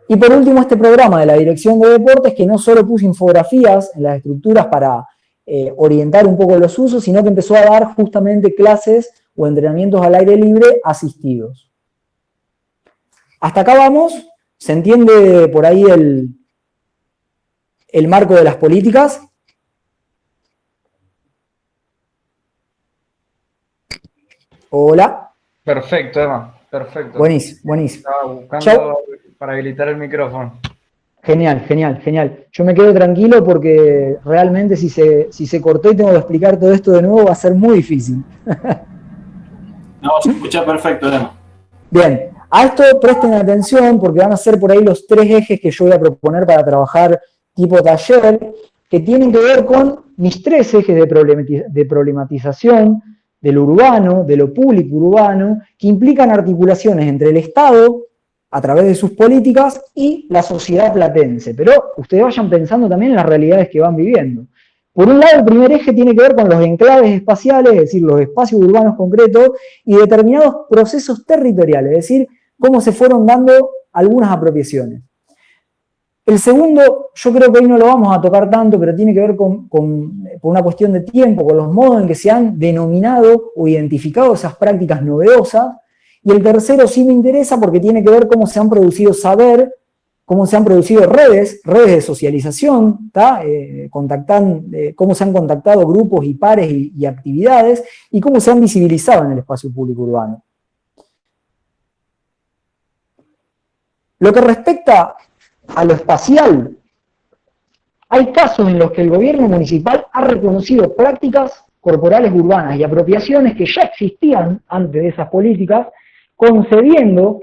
[SPEAKER 2] Y por último, este programa de la Dirección de Deportes, que no solo puso infografías en las estructuras para orientar un poco los usos, sino que empezó a dar justamente clases o entrenamientos al aire libre asistidos. Hasta acá vamos, se entiende por ahí el marco de las políticas. Hola.
[SPEAKER 4] Perfecto, Emma, perfecto.
[SPEAKER 2] Buenísimo, buenísimo.
[SPEAKER 4] Estaba buscando
[SPEAKER 2] Chau.
[SPEAKER 4] para habilitar el micrófono.
[SPEAKER 2] Genial, genial, genial. Yo me quedo tranquilo porque realmente si se cortó y tengo que explicar todo esto de nuevo va a ser muy difícil.
[SPEAKER 1] No, se escucha perfecto, Emma.
[SPEAKER 2] Bien, a esto presten atención porque van a ser por ahí los 3 ejes que yo voy a proponer para trabajar tipo taller, que tienen que ver con mis 3 ejes de problematización de lo urbano, de lo público urbano, que implican articulaciones entre el Estado, a través de sus políticas, y la sociedad platense. Pero ustedes vayan pensando también en las realidades que van viviendo. Por un lado, el primer eje tiene que ver con los enclaves espaciales, es decir, los espacios urbanos concretos, y determinados procesos territoriales, es decir, cómo se fueron dando algunas apropiaciones. El segundo, yo creo que hoy no lo vamos a tocar tanto, pero tiene que ver con una cuestión de tiempo, con los modos en que se han denominado o identificado esas prácticas novedosas. Y el tercero sí me interesa porque tiene que ver cómo se han producido saber, cómo se han producido redes de socialización, cómo se han contactado grupos y pares y actividades, y cómo se han visibilizado en el espacio público urbano. Lo que respecta a lo espacial, hay casos en los que el gobierno municipal ha reconocido prácticas corporales urbanas y apropiaciones que ya existían antes de esas políticas, concediendo,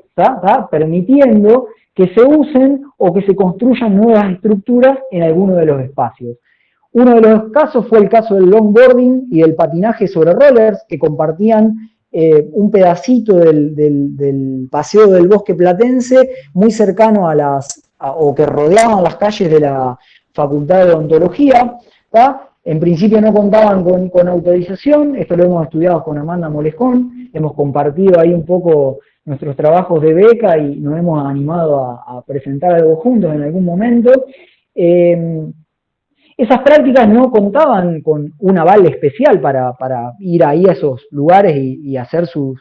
[SPEAKER 2] permitiendo que se usen o que se construyan nuevas estructuras en alguno de los espacios. Uno de los casos fue el caso del longboarding y del patinaje sobre rollers, que compartían un pedacito del paseo del bosque platense muy cercano o que rodeaban las calles de la Facultad de Odontología. En principio no contaban con autorización, esto lo hemos estudiado con Amanda Molejón, hemos compartido ahí un poco nuestros trabajos de beca y nos hemos animado a presentar algo juntos en algún momento. Esas prácticas no contaban con un aval especial para ir ahí a esos lugares y hacer sus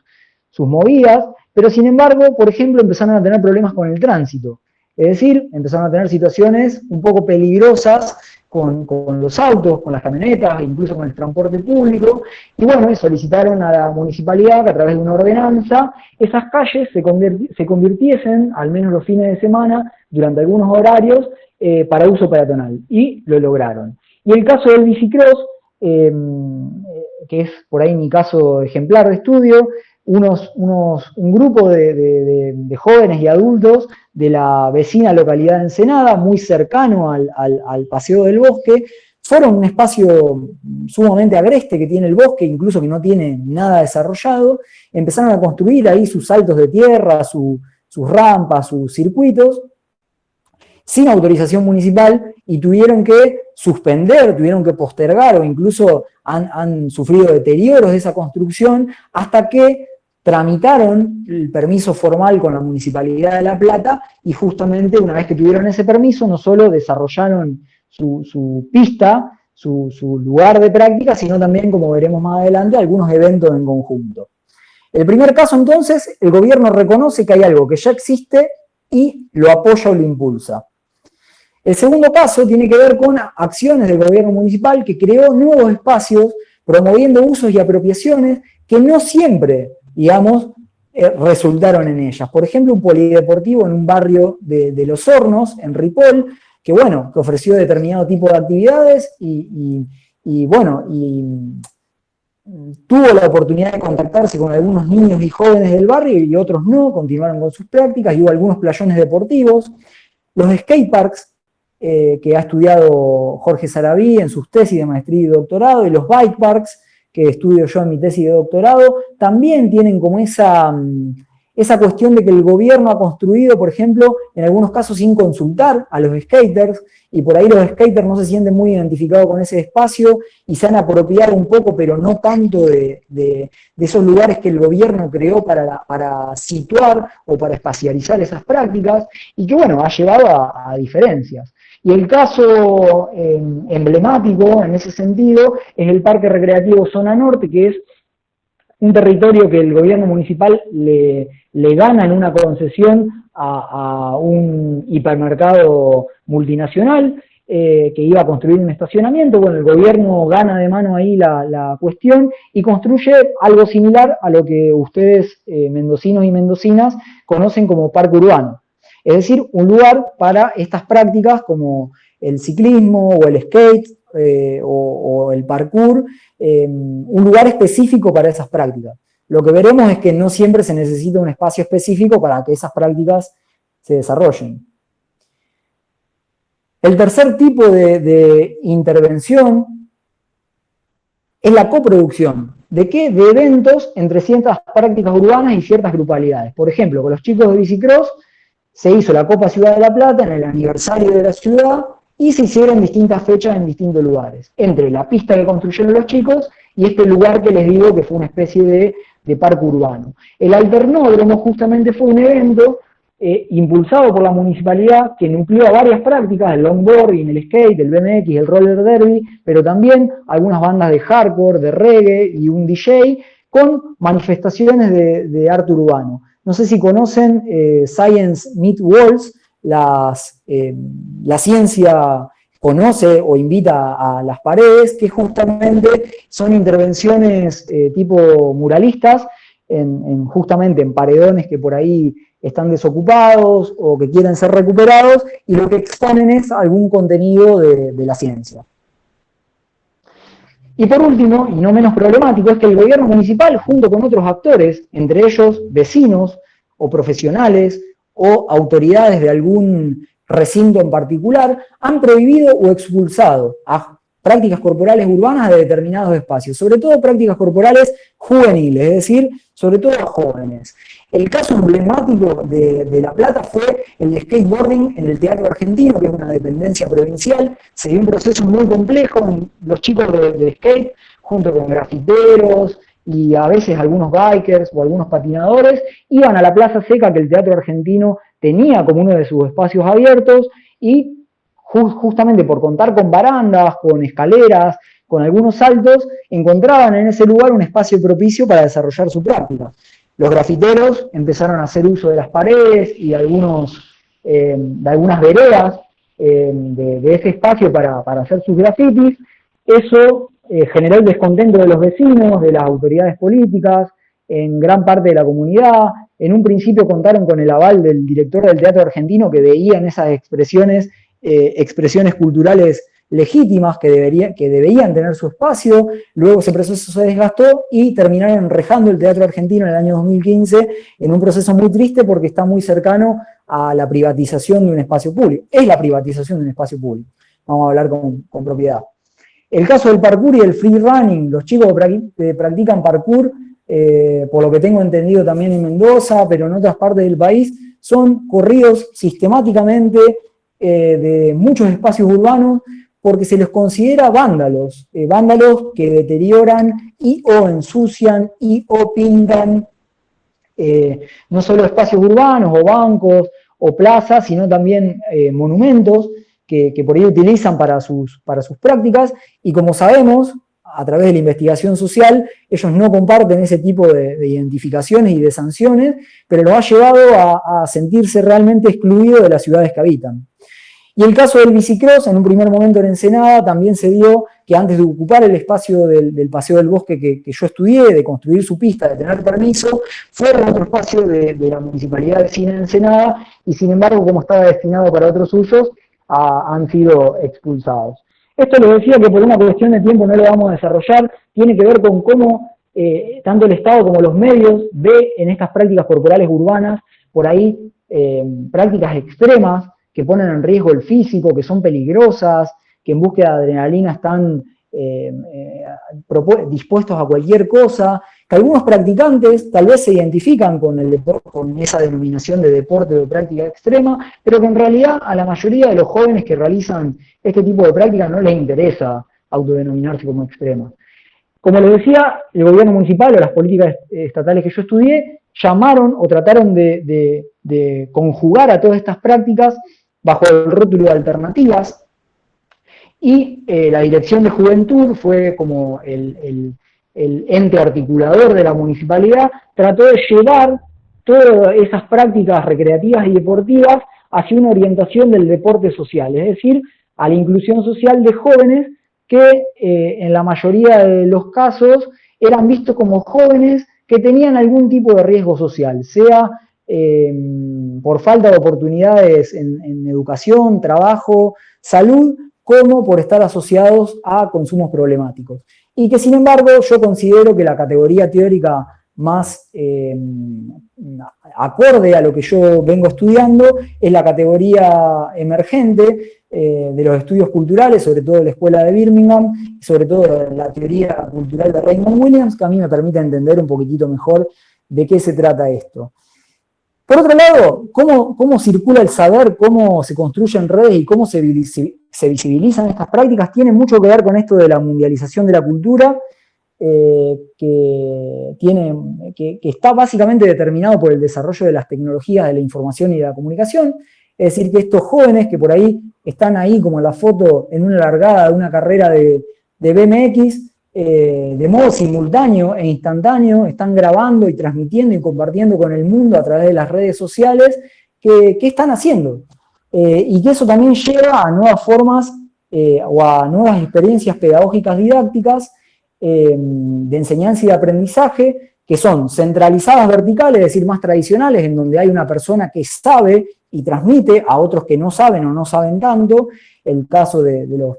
[SPEAKER 2] movidas, pero sin embargo, por ejemplo, empezaron a tener problemas con el tránsito. Es decir, empezaron a tener situaciones un poco peligrosas con los autos, con las camionetas, incluso con el transporte público, y bueno, solicitaron a la municipalidad que a través de una ordenanza esas calles se convirtiesen, al menos los fines de semana, durante algunos horarios, para uso peatonal, y lo lograron. Y el caso del bicicross, que es por ahí mi caso ejemplar de estudio, un grupo de jóvenes y adultos de la vecina localidad de Ensenada, muy cercano al Paseo del Bosque, fueron un espacio sumamente agreste que tiene el bosque, incluso que no tiene nada desarrollado, empezaron a construir ahí sus saltos de tierra, sus rampas, sus circuitos, sin autorización municipal, y tuvieron que suspender, tuvieron que postergar, o incluso han sufrido deterioros de esa construcción, hasta que tramitaron el permiso formal con la Municipalidad de La Plata, y justamente una vez que tuvieron ese permiso, no solo desarrollaron su pista, su lugar de práctica, sino también, como veremos más adelante, algunos eventos en conjunto. El primer caso, entonces, el gobierno reconoce que hay algo que ya existe y lo apoya o lo impulsa. El segundo paso tiene que ver con acciones del gobierno municipal que creó nuevos espacios promoviendo usos y apropiaciones que no siempre, digamos, resultaron en ellas. Por ejemplo, un polideportivo en un barrio de Los Hornos, en Ripoll, que bueno, que ofreció determinado tipo de actividades y tuvo la oportunidad de contactarse con algunos niños y jóvenes del barrio y otros no, continuaron con sus prácticas, y hubo algunos playones deportivos. Los skateparks, que ha estudiado Jorge Sarabí en sus tesis de maestría y doctorado, y los bike parks, que estudio yo en mi tesis de doctorado, también tienen como esa cuestión de que el gobierno ha construido, por ejemplo, en algunos casos sin consultar a los skaters, y por ahí los skaters no se sienten muy identificados con ese espacio y se han apropiado un poco, pero no tanto de esos lugares que el gobierno creó para situar o para espacializar esas prácticas, y que bueno, ha llevado a diferencias. Y el caso emblemático en ese sentido es el Parque Recreativo Zona Norte, que es un territorio que el gobierno municipal le gana en una concesión a un hipermercado multinacional que iba a construir un estacionamiento. Bueno, el gobierno gana de mano ahí la cuestión y construye algo similar a lo que ustedes, mendocinos y mendocinas, conocen como parque urbano. Es decir, un lugar para estas prácticas como el ciclismo o el skate o el parkour, un lugar específico para esas prácticas. Lo que veremos es que no siempre se necesita un espacio específico para que esas prácticas se desarrollen. El tercer tipo de intervención es la coproducción. ¿De qué? De eventos entre ciertas prácticas urbanas y ciertas grupalidades. Por ejemplo, con los chicos de Bicicross se hizo la Copa Ciudad de la Plata en el aniversario de la ciudad y se hicieron distintas fechas en distintos lugares, entre la pista que construyeron los chicos y este lugar que les digo que fue una especie de parque urbano. El Alternódromo justamente fue un evento impulsado por la municipalidad que nucleó a varias prácticas, el longboarding, el skate, el BMX, el roller derby, pero también algunas bandas de hardcore, de reggae y un DJ con manifestaciones de arte urbano. No sé si conocen Science Meet Walls, la ciencia conoce o invita a las paredes, que justamente son intervenciones tipo muralistas, justamente en paredones que por ahí están desocupados o que quieren ser recuperados, y lo que exponen es algún contenido de la ciencia. Y por último, y no menos problemático, es que el gobierno municipal, junto con otros actores, entre ellos vecinos o profesionales o autoridades de algún recinto en particular, han prohibido o expulsado a prácticas corporales urbanas de determinados espacios, sobre todo prácticas corporales juveniles, es decir, sobre todo a jóvenes. El caso emblemático de La Plata fue el de skateboarding en el Teatro Argentino, que es una dependencia provincial. Se dio un proceso muy complejo, los chicos de skate, junto con grafiteros y a veces algunos bikers o algunos patinadores, iban a la Plaza Seca que el Teatro Argentino tenía como uno de sus espacios abiertos, y justamente por contar con barandas, con escaleras, con algunos saltos, encontraban en ese lugar un espacio propicio para desarrollar su práctica. Los grafiteros empezaron a hacer uso de las paredes y de algunas veredas de ese espacio para hacer sus grafitis. Eso generó el descontento de los vecinos, de las autoridades políticas, en gran parte de la comunidad. En un principio contaron con el aval del director del Teatro Argentino, que veía en esas expresiones culturales legítimas que debían tener su espacio. Luego ese proceso se desgastó y terminaron enrejando el Teatro Argentino en el año 2015 en un proceso muy triste porque está muy cercano a la privatización de un espacio público. Es la privatización de un espacio público. Vamos a hablar con propiedad. El caso del parkour y el free running, los chicos que practican parkour, por lo que tengo entendido también en Mendoza, pero en otras partes del país, son corridos sistemáticamente de muchos espacios urbanos porque se los considera vándalos, vándalos que deterioran y o ensucian y o pintan no solo espacios urbanos o bancos o plazas, sino también monumentos que por ahí utilizan para sus prácticas, y como sabemos, a través de la investigación social, ellos no comparten ese tipo de identificaciones y de sanciones, pero los ha llevado a sentirse realmente excluidos de las ciudades que habitan. Y el caso del bicicross, en un primer momento en Ensenada, también se dio que antes de ocupar el espacio del Paseo del Bosque que yo estudié, de construir su pista, de tener permiso, fueron a otro espacio de la Municipalidad Vecina de Ensenada, y sin embargo, como estaba destinado para otros usos, han sido expulsados. Esto les decía que por una cuestión de tiempo no lo vamos a desarrollar, tiene que ver con cómo tanto el Estado como los medios ve en estas prácticas corporales urbanas, por ahí prácticas extremas, que ponen en riesgo el físico, que son peligrosas, que en búsqueda de adrenalina están dispuestos a cualquier cosa, que algunos practicantes tal vez se identifican con esa denominación de deporte o de práctica extrema, pero que en realidad a la mayoría de los jóvenes que realizan este tipo de prácticas no les interesa autodenominarse como extrema. Como les decía, el gobierno municipal o las políticas estatales que yo estudié llamaron o trataron de conjugar a todas estas prácticas bajo el rótulo de alternativas, y la Dirección de Juventud fue como el ente articulador de la municipalidad, trató de llevar todas esas prácticas recreativas y deportivas hacia una orientación del deporte social, es decir, a la inclusión social de jóvenes que en la mayoría de los casos eran vistos como jóvenes que tenían algún tipo de riesgo social, sea por falta de oportunidades en educación, trabajo, salud, como por estar asociados a consumos problemáticos. Y que sin embargo yo considero que la categoría teórica más acorde a lo que yo vengo estudiando es la categoría emergente de los estudios culturales, sobre todo de la Escuela de Birmingham, y sobre todo de la teoría cultural de Raymond Williams, que a mí me permite entender un poquitito mejor de qué se trata esto. Por otro lado, cómo circula el saber, cómo se construyen redes y cómo se visibilizan estas prácticas, tiene mucho que ver con esto de la mundialización de la cultura, que está básicamente determinado por el desarrollo de las tecnologías de la información y de la comunicación. Es decir, que estos jóvenes que por ahí están ahí, como en la foto, en una largada de una carrera de BMX, de modo simultáneo e instantáneo, están grabando y transmitiendo y compartiendo con el mundo a través de las redes sociales qué están haciendo. Y que eso también lleva a nuevas formas o a nuevas experiencias pedagógicas didácticas de enseñanza y de aprendizaje, que son centralizadas verticales, es decir, más tradicionales, en donde hay una persona que sabe y transmite a otros que no saben o no saben tanto, el caso de los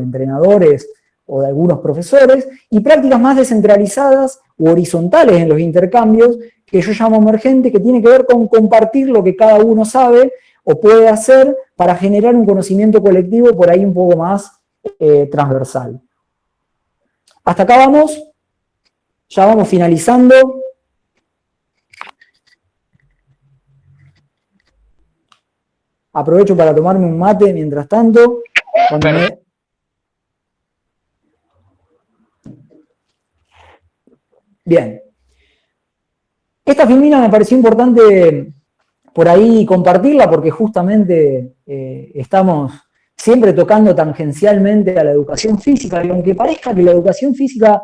[SPEAKER 2] entrenadores o de algunos profesores, y prácticas más descentralizadas u horizontales en los intercambios, que yo llamo emergente, que tiene que ver con compartir lo que cada uno sabe o puede hacer para generar un conocimiento colectivo por ahí un poco más transversal. Hasta acá vamos, ya vamos finalizando. Aprovecho para tomarme un mate mientras tanto. Bien. Esta filmina me pareció importante por ahí compartirla porque justamente estamos siempre tocando tangencialmente a la educación física, y aunque parezca que la educación física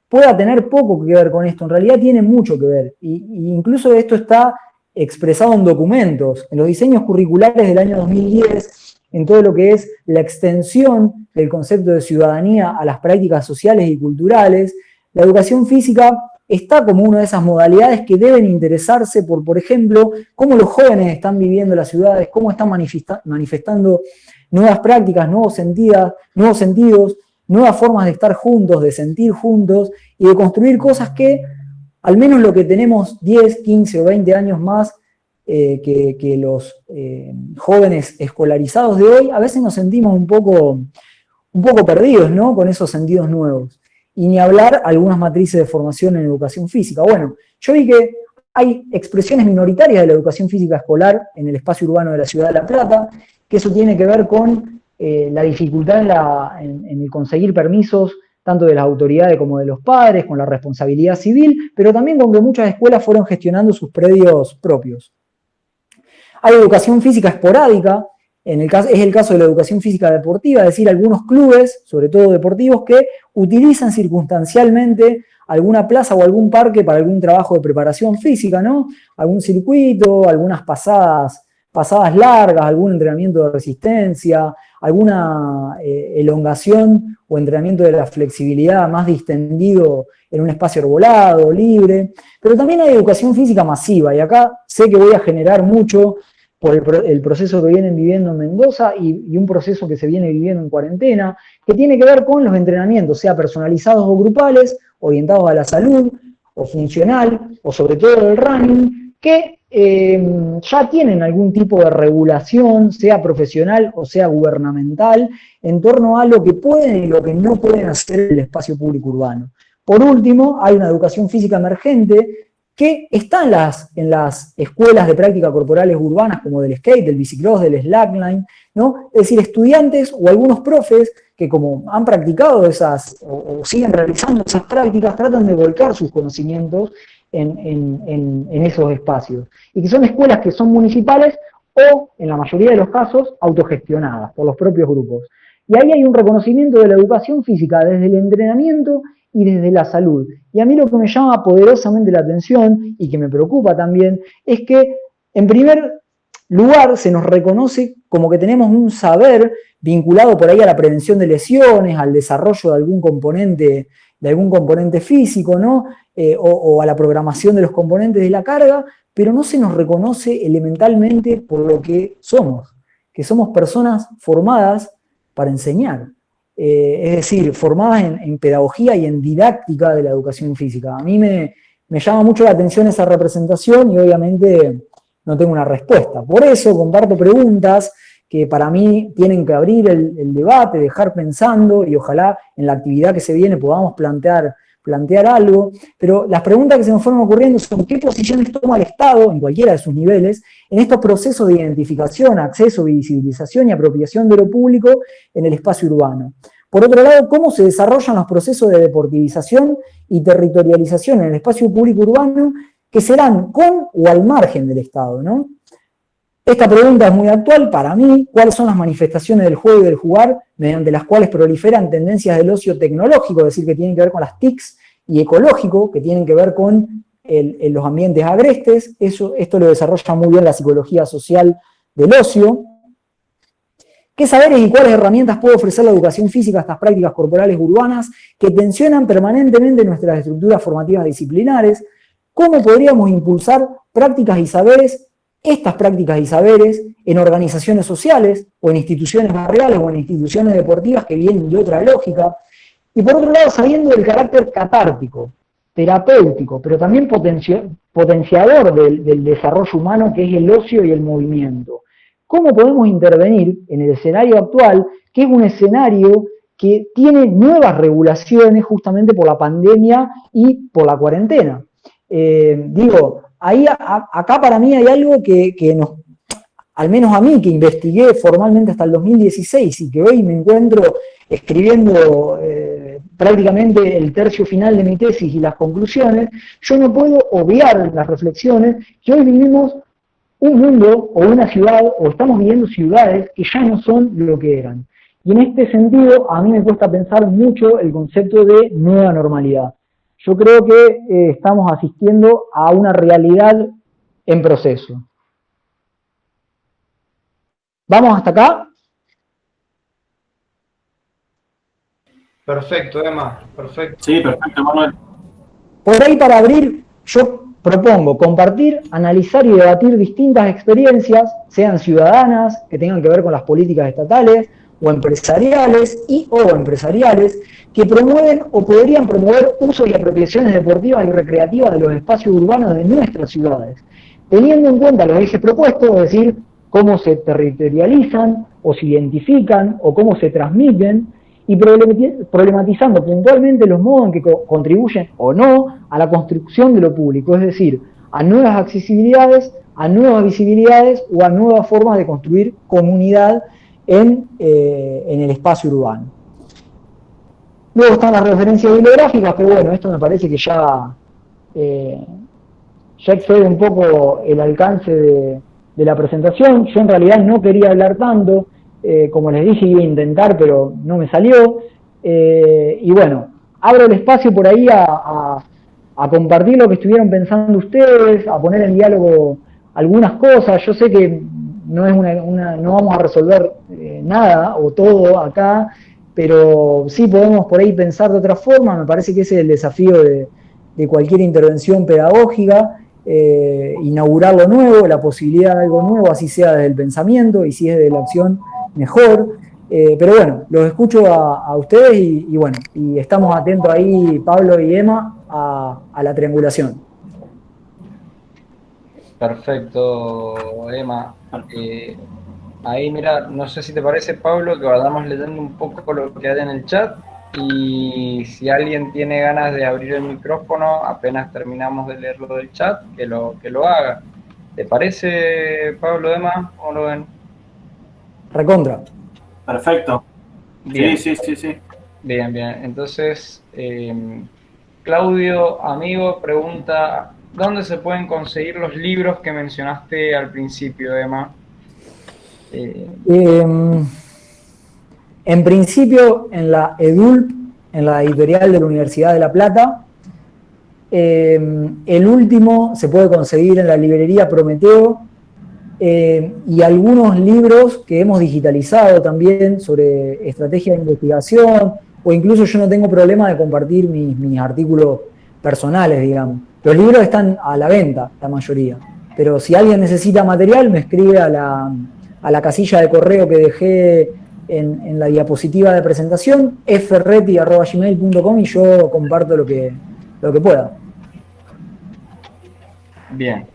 [SPEAKER 2] pueda tener poco que ver con esto, en realidad tiene mucho que ver, y incluso esto está expresado en documentos, en los diseños curriculares del año 2010, en todo lo que es la extensión del concepto de ciudadanía a las prácticas sociales y culturales. La educación física está como una de esas modalidades que deben interesarse por ejemplo, cómo los jóvenes están viviendo las ciudades, cómo están manifestando nuevas prácticas, nuevos sentidos, nuevas formas de estar juntos, de sentir juntos y de construir cosas que, al menos lo que tenemos 10, 15 o 20 años más que los jóvenes escolarizados de hoy, a veces nos sentimos un poco perdidos, ¿no?, con esos sentidos nuevos. Y ni hablar algunas matrices de formación en educación física. Bueno, yo vi que hay expresiones minoritarias de la educación física escolar en el espacio urbano de la ciudad de La Plata, que eso tiene que ver con la dificultad en el conseguir permisos tanto de las autoridades como de los padres, con la responsabilidad civil, pero también con que muchas escuelas fueron gestionando sus predios propios. Hay educación física esporádica, es el caso de la educación física deportiva, es decir, algunos clubes, sobre todo deportivos, que utilizan circunstancialmente alguna plaza o algún parque para algún trabajo de preparación física, ¿no? Algún circuito, algunas pasadas pasadas largas, algún entrenamiento de resistencia, alguna elongación o entrenamiento de la flexibilidad más distendido en un espacio arbolado, libre, pero también hay educación física masiva, y acá sé que voy a generar mucho por el proceso que vienen viviendo en Mendoza y un proceso que se viene viviendo en cuarentena, que tiene que ver con los entrenamientos, sea personalizados o grupales, orientados a la salud, o funcional, o sobre todo el running, que ya tienen algún tipo de regulación, sea profesional o sea gubernamental, en torno a lo que pueden y lo que no pueden hacer en el espacio público urbano. Por último, hay una educación física emergente que está en las escuelas de práctica corporales urbanas, como del skate, del bicicross, del slackline, ¿no? Es decir, estudiantes o algunos profes que, como han practicado esas o siguen realizando esas prácticas, tratan de volcar sus conocimientos en esos espacios. Y que son escuelas que son municipales o, en la mayoría de los casos, autogestionadas por los propios grupos. Y ahí hay un reconocimiento de la educación física desde el entrenamiento y desde la salud. Y a mí lo que me llama poderosamente la atención y que me preocupa también es que, en primer lugar, se nos reconoce como que tenemos un saber vinculado por ahí a la prevención de lesiones, al desarrollo de algún componente físico, ¿no? O a la programación de los componentes de la carga, pero no se nos reconoce elementalmente por lo que somos personas formadas para enseñar. Es decir, formadas en pedagogía y en didáctica de la educación física. A mí me llama mucho la atención esa representación y obviamente no tengo una respuesta. Por eso comparto preguntas que para mí tienen que abrir el debate, dejar pensando, y ojalá en la actividad que se viene podamos plantear algo, pero las preguntas que se me fueron ocurriendo son: ¿qué posiciones toma el Estado, en cualquiera de sus niveles, en estos procesos de identificación, acceso, visibilización y apropiación de lo público en el espacio urbano? Por otro lado, ¿cómo se desarrollan los procesos de deportivización y territorialización en el espacio público urbano, que serán con o al margen del Estado, ¿no? Esta pregunta es muy actual para mí. ¿Cuáles son las manifestaciones del juego y del jugar mediante las cuales proliferan tendencias del ocio tecnológico, es decir, que tienen que ver con las TICs, y ecológico, que tienen que ver con los ambientes agrestes? Esto lo desarrolla muy bien la psicología social del ocio. ¿Qué saberes y cuáles herramientas puede ofrecer la educación física a estas prácticas corporales urbanas que tensionan permanentemente nuestras estructuras formativas disciplinares? ¿Cómo podríamos impulsar estas prácticas y saberes en organizaciones sociales, o en instituciones barriales, o en instituciones deportivas que vienen de otra lógica? Y por otro lado, sabiendo del carácter catártico, terapéutico, pero también potenciador del desarrollo humano, que es el ocio y el movimiento, ¿cómo podemos intervenir en el escenario actual, que es un escenario que tiene nuevas regulaciones justamente por la pandemia y por la cuarentena? Acá para mí hay algo que al menos a mí, que investigué formalmente hasta el 2016 y que hoy me encuentro escribiendo prácticamente el tercio final de mi tesis y las conclusiones, yo no puedo obviar las reflexiones que hoy vivimos un mundo o una ciudad, o estamos viviendo ciudades que ya no son lo que eran. Y en este sentido, a mí me cuesta pensar mucho el concepto de nueva normalidad. Yo creo que estamos asistiendo a una realidad en proceso. ¿Vamos hasta acá?
[SPEAKER 4] Perfecto, Emma, perfecto.
[SPEAKER 1] Sí, perfecto, Manuel.
[SPEAKER 2] Por ahí, para abrir, yo propongo compartir, analizar y debatir distintas experiencias, sean ciudadanas, que tengan que ver con las políticas estatales, o empresariales que promueven o podrían promover usos y apropiaciones deportivas y recreativas de los espacios urbanos de nuestras ciudades, teniendo en cuenta los ejes propuestos, es decir, cómo se territorializan, o se identifican, o cómo se transmiten, y problematizando puntualmente los modos en que contribuyen o no a la construcción de lo público, es decir, a nuevas accesibilidades, a nuevas visibilidades o a nuevas formas de construir comunidad en el espacio urbano. Luego están las referencias bibliográficas, pero bueno, esto me parece que ya excede un poco el alcance de la presentación. Yo en realidad no quería hablar tanto, como les dije, iba a intentar, pero no me salió. Y bueno, abro el espacio por ahí a compartir lo que estuvieron pensando ustedes, a poner en diálogo algunas cosas. Yo sé que no es no vamos a resolver nada o todo acá, pero sí podemos por ahí pensar de otra forma. Me parece que ese es el desafío de cualquier intervención pedagógica, inaugurar lo nuevo, la posibilidad de algo nuevo, así sea desde el pensamiento, y si es desde la acción, mejor. Pero bueno, los escucho a ustedes y bueno, y estamos atentos ahí, Pablo y Emma, a la triangulación.
[SPEAKER 4] Perfecto, Emma. Ahí, mira, no sé si te parece, Pablo, que vayamos leyendo un poco lo que hay en el chat, y si alguien tiene ganas de abrir el micrófono apenas terminamos de leerlo del chat, que lo haga. ¿Te parece, Pablo, Emma? ¿Cómo lo ven?
[SPEAKER 2] Recontra.
[SPEAKER 1] Perfecto.
[SPEAKER 4] Bien.
[SPEAKER 1] Sí.
[SPEAKER 4] Bien. Entonces, Claudio, amigo, pregunta, ¿dónde se pueden conseguir los libros que mencionaste al principio, Emma?
[SPEAKER 2] En principio, en la EDULP, en la editorial de la Universidad de La Plata. El último se puede conseguir en la librería Prometeo, y algunos libros que hemos digitalizado también sobre estrategia de investigación, o incluso yo no tengo problema de compartir mis artículos personales, digamos. Los libros están a la venta, la mayoría, pero si alguien necesita material, me escribe a la casilla de correo que dejé en la diapositiva de presentación, ferretti@gmail.com, y yo comparto lo que pueda.
[SPEAKER 4] Bien.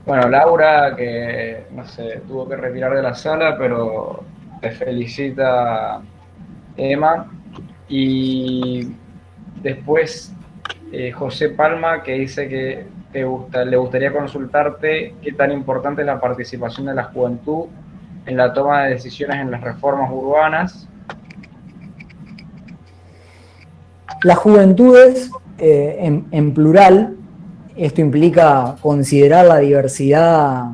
[SPEAKER 4] Bueno, Laura, que no sé, tuvo que retirar de la sala, pero te felicita, Emma. Y después José Palma, que dice que le gustaría consultarte qué tan importante es la participación de la juventud en la toma de decisiones en las reformas urbanas.
[SPEAKER 2] Las juventudes, en plural, esto implica considerar la diversidad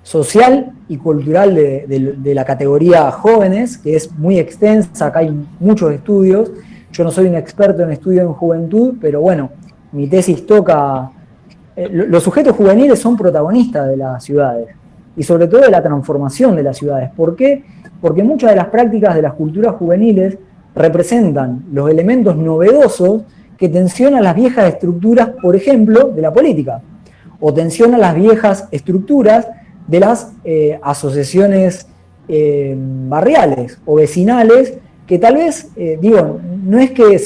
[SPEAKER 2] social y cultural de la categoría jóvenes, que es muy extensa, acá hay muchos estudios. Yo no soy un experto en estudio en juventud, pero bueno, mi tesis toca... los sujetos juveniles son protagonistas de las ciudades, y sobre todo de la transformación de las ciudades. ¿Por qué? Porque muchas de las prácticas de las culturas juveniles representan los elementos novedosos que tensionan las viejas estructuras, por ejemplo, de la política, o tensionan las viejas estructuras de las asociaciones barriales o vecinales, que tal vez, no es que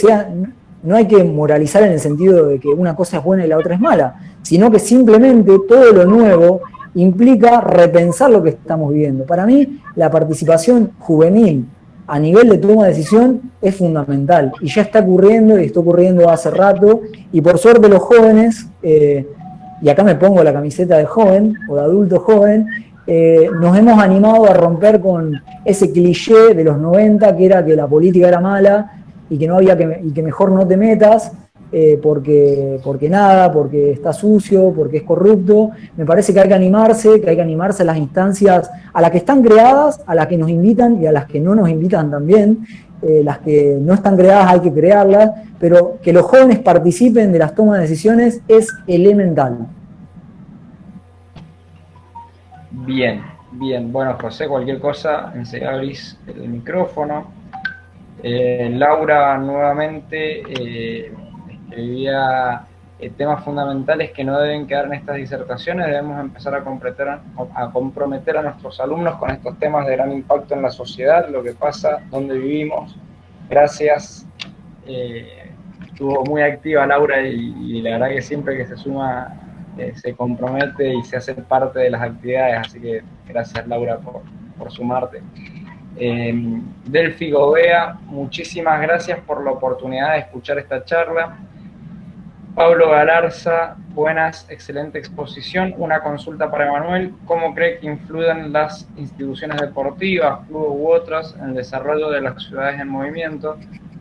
[SPEAKER 2] no hay que moralizar en el sentido de que una cosa es buena y la otra es mala, sino que simplemente todo lo nuevo implica repensar lo que estamos viviendo. Para mí, la participación juvenil a nivel de toma de decisión es fundamental, y ya está ocurriendo, y está ocurriendo hace rato, y por suerte los jóvenes, y acá me pongo la camiseta de joven o de adulto joven, nos hemos animado a romper con ese cliché de los 90, que era que la política era mala y que no había y que mejor no te metas, porque está sucio, porque es corrupto. Me parece que hay que animarse a las instancias a las que están creadas, a las que nos invitan y a las que no nos invitan también. Las que no están creadas hay que crearlas, pero que los jóvenes participen de las tomas de decisiones es elemental.
[SPEAKER 4] Bien. Bueno, José, cualquier cosa, enseguida abrís el micrófono. Laura, nuevamente, escribía temas fundamentales que no deben quedar en estas disertaciones. Debemos empezar a comprometer a nuestros alumnos con estos temas de gran impacto en la sociedad, lo que pasa, dónde vivimos. Gracias. Estuvo muy activa Laura, y la verdad que siempre que se suma se compromete y se hace parte de las actividades, así que gracias, Laura, por sumarte. Delphi Gobea, muchísimas gracias por la oportunidad de escuchar esta charla. Pablo Galarza, buenas, excelente exposición. Una consulta para Emanuel: ¿cómo cree que influyen las instituciones deportivas, clubes u otras, en el desarrollo de las ciudades en movimiento?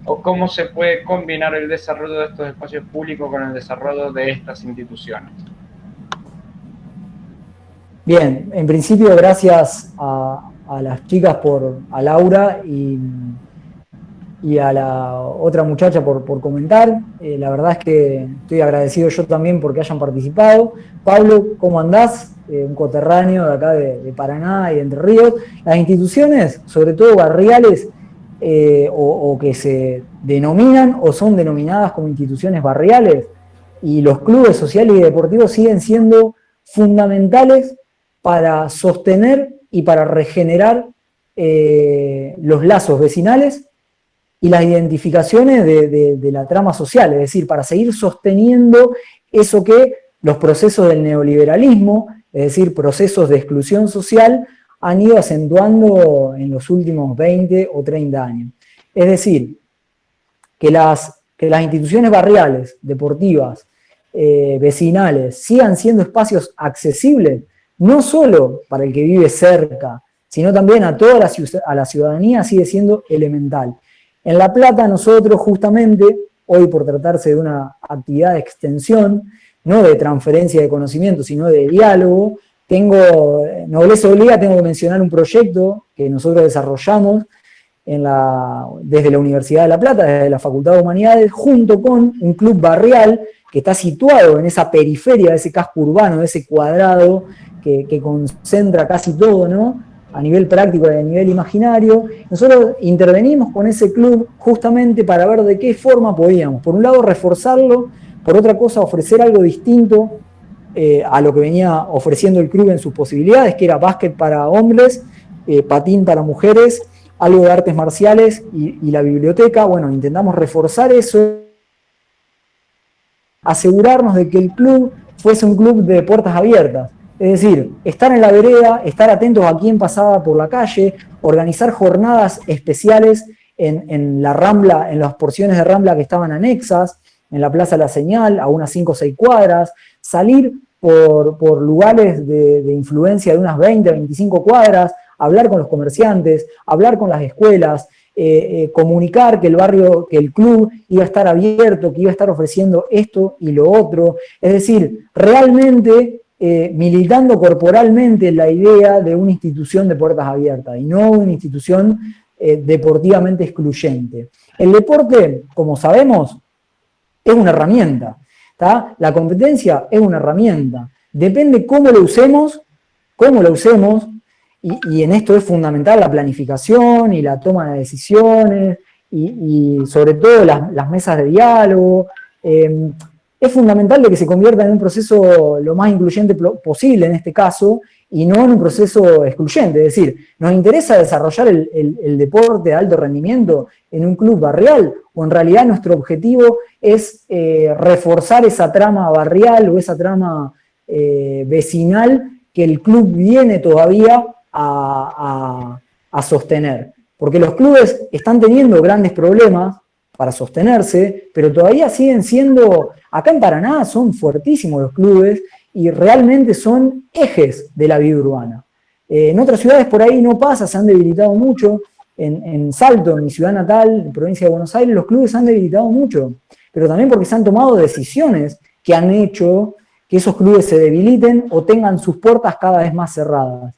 [SPEAKER 4] ¿O cómo se puede combinar el desarrollo de estos espacios públicos con el desarrollo de estas instituciones?
[SPEAKER 2] Bien, en principio, gracias a las chicas, a Laura, y y a la otra muchacha por comentar. La verdad es que estoy agradecido yo también porque hayan participado. Pablo, ¿cómo andás? Un coterráneo de acá de Paraná y de Entre Ríos. Las instituciones, sobre todo barriales, o que se denominan o son denominadas como instituciones barriales, y los clubes sociales y deportivos siguen siendo fundamentales para sostener y para regenerar los lazos vecinales y las identificaciones de la trama social, es decir, para seguir sosteniendo eso que los procesos del neoliberalismo, es decir, procesos de exclusión social, han ido acentuando en los últimos 20 o 30 años. Es decir, que las instituciones barriales, deportivas, vecinales, sigan siendo espacios accesibles, no solo para el que vive cerca, sino también a toda la ciudadanía, sigue siendo elemental. En La Plata nosotros justamente, hoy por tratarse de una actividad de extensión, no de transferencia de conocimiento, sino de diálogo, nobleza obliga, tengo que mencionar un proyecto que nosotros desarrollamos desde la Universidad de La Plata, desde la Facultad de Humanidades, junto con un club barrial que está situado en esa periferia de ese casco urbano, de ese cuadrado que concentra casi todo, ¿no?, a nivel práctico y a nivel imaginario. Nosotros intervenimos con ese club justamente para ver de qué forma podíamos, por un lado, reforzarlo, por otra cosa, ofrecer algo distinto a lo que venía ofreciendo el club en sus posibilidades, que era básquet para hombres, patín para mujeres, algo de artes marciales y la biblioteca. Bueno, intentamos reforzar eso, asegurarnos de que el club fuese un club de puertas abiertas. Es decir, estar en la vereda, estar atentos a quién pasaba por la calle, organizar jornadas especiales en la Rambla, en las porciones de Rambla que estaban anexas, en la Plaza La Señal, a unas 5 o 6 cuadras, salir por lugares de influencia de unas 20, 25 cuadras, hablar con los comerciantes, hablar con las escuelas, comunicar que el club iba a estar abierto, que iba a estar ofreciendo esto y lo otro. Es decir, realmente militando corporalmente la idea de una institución de puertas abiertas y no una institución deportivamente excluyente. El deporte, como sabemos, es una herramienta, ¿tá? La competencia es una herramienta. Depende cómo lo usemos, y en esto es fundamental la planificación y la toma de decisiones y sobre todo las mesas de diálogo. Es fundamental de que se convierta en un proceso lo más incluyente posible en este caso y no en un proceso excluyente. Es decir, ¿nos interesa desarrollar el deporte de alto rendimiento en un club barrial o en realidad nuestro objetivo es reforzar esa trama barrial o esa trama vecinal que el club viene todavía a sostener? Porque los clubes están teniendo grandes problemas para sostenerse, pero todavía siguen siendo, acá en Paraná son fuertísimos los clubes y realmente son ejes de la vida urbana. En otras ciudades por ahí no pasa, se han debilitado mucho. En Salto, en mi ciudad natal, en provincia de Buenos Aires, los clubes se han debilitado mucho, pero también porque se han tomado decisiones que han hecho que esos clubes se debiliten o tengan sus puertas cada vez más cerradas.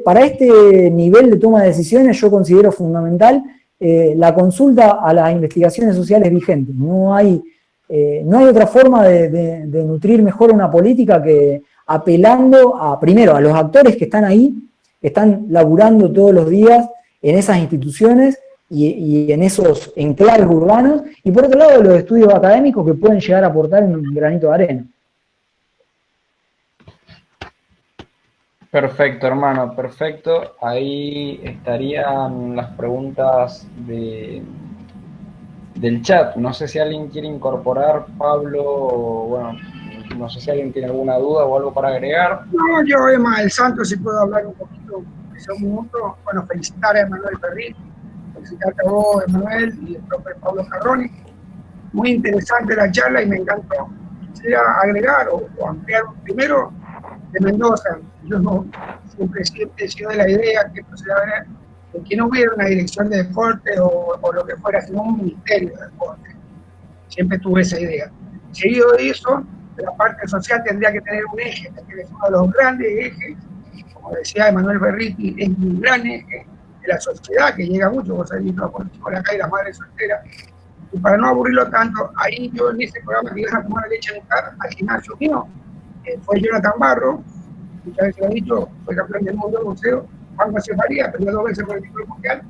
[SPEAKER 2] Para este nivel de toma de decisiones yo considero fundamental la consulta a las investigaciones sociales vigentes. No hay otra forma de nutrir mejor una política que apelando primero a los actores que están ahí, que están laburando todos los días en esas instituciones y en esos enclaves urbanos, y por otro lado los estudios académicos que pueden llegar a aportar un granito de arena.
[SPEAKER 4] Perfecto, hermano, perfecto. Ahí estarían las preguntas del chat. No sé si alguien quiere incorporar, Pablo, o bueno, no sé si alguien tiene alguna duda o algo para agregar.
[SPEAKER 5] No, yo, Emma del Santo, si puedo hablar un poquito, un minuto. Bueno, felicitar a Emanuel Ferrit, felicitarte a vos, Emanuel, y el profe Pablo Carroni. Muy interesante la charla y me encantó. Quisiera agregar o ampliar primero de Mendoza. Yo siempre he sido de la idea que no hubiera una dirección de deporte o lo que fuera, sino un ministerio de deporte. Siempre tuve esa idea. Seguido de eso, la parte social tendría que tener un eje, que es uno de los grandes ejes, como decía Emanuel Berriti, es un gran eje, la sociedad, que llega mucho, vos sabés, no, con chicos de acá y las madres solteras. Y para no aburrirlo tanto, ahí yo en ese programa que iban a tomar leche en al gimnasio mío, fue Jonathan Barro, muchas veces lo he dicho, fue campeón del mundo de boxeo, Juan José Faría, perdió 2 veces por el título mundial,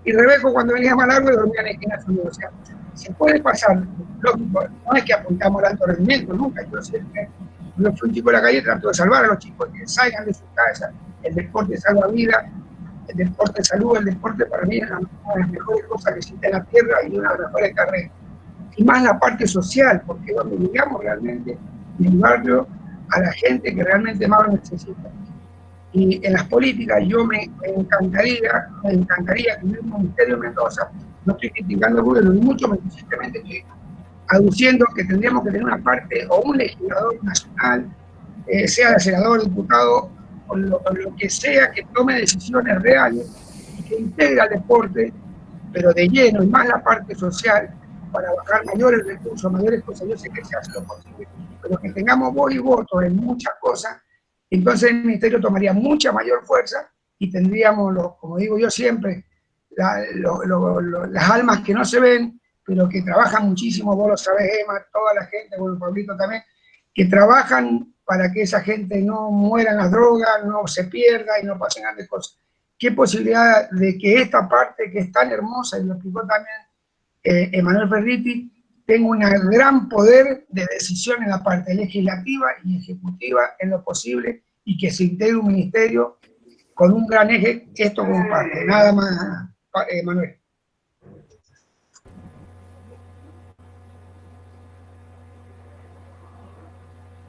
[SPEAKER 5] y Rebeco cuando venía más largo y dormía en el gimnasio mío. O sea, se puede pasar, lógico, no es que apuntamos al alto rendimiento, nunca. Yo siempre, yo fui un chico de la calle, trato de salvar a los chicos que salgan de su casa. El deporte salva vida, el deporte salud, el deporte para mí es una de las mejores cosas que existe en la tierra y una de las mejores carreras. Y más la parte social, porque es donde llegamos realmente en el barrio a la gente que realmente más lo necesita. Y en las políticas yo me encantaría tener un ministerio en Mendoza. No estoy criticando el gobierno, ni mucho menos, simplemente estoy aduciendo que tendríamos que tener una parte o un legislador nacional, sea senador, diputado, o lo que sea, que tome decisiones reales y que integre al deporte, pero de lleno, y más la parte social, para bajar mayores recursos, mayores cosas. Yo sé que se hace lo posible, pero que tengamos voz y voto en muchas cosas, entonces el ministerio tomaría mucha mayor fuerza y tendríamos, como digo yo siempre, las almas que no se ven, pero que trabajan muchísimo, vos lo sabés, Emma, toda la gente, bueno, Pablito también, que trabajan para que esa gente no muera en las drogas, no se pierda y no pasen grandes cosas. ¿Qué posibilidad de que esta parte que es tan hermosa, y lo explicó también Emanuel Ferriti, tenga un gran poder de decisión en la parte legislativa y ejecutiva en lo posible, y que se integre un ministerio con un gran eje, esto como parte? Nada más, Manuel.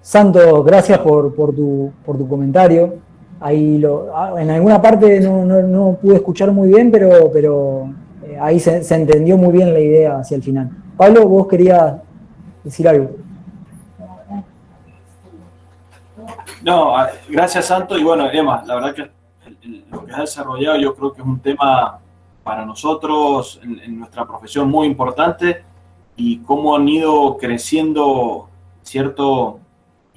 [SPEAKER 2] Santo, gracias por tu comentario. Ahí en alguna parte no pude escuchar muy bien, pero ahí se entendió muy bien la idea hacia el final. Pablo, vos querías decir algo.
[SPEAKER 1] No, gracias Santo, y bueno, Emma, la verdad que lo que has desarrollado yo creo que es un tema para nosotros en nuestra profesión muy importante, y cómo han ido creciendo, ¿cierto?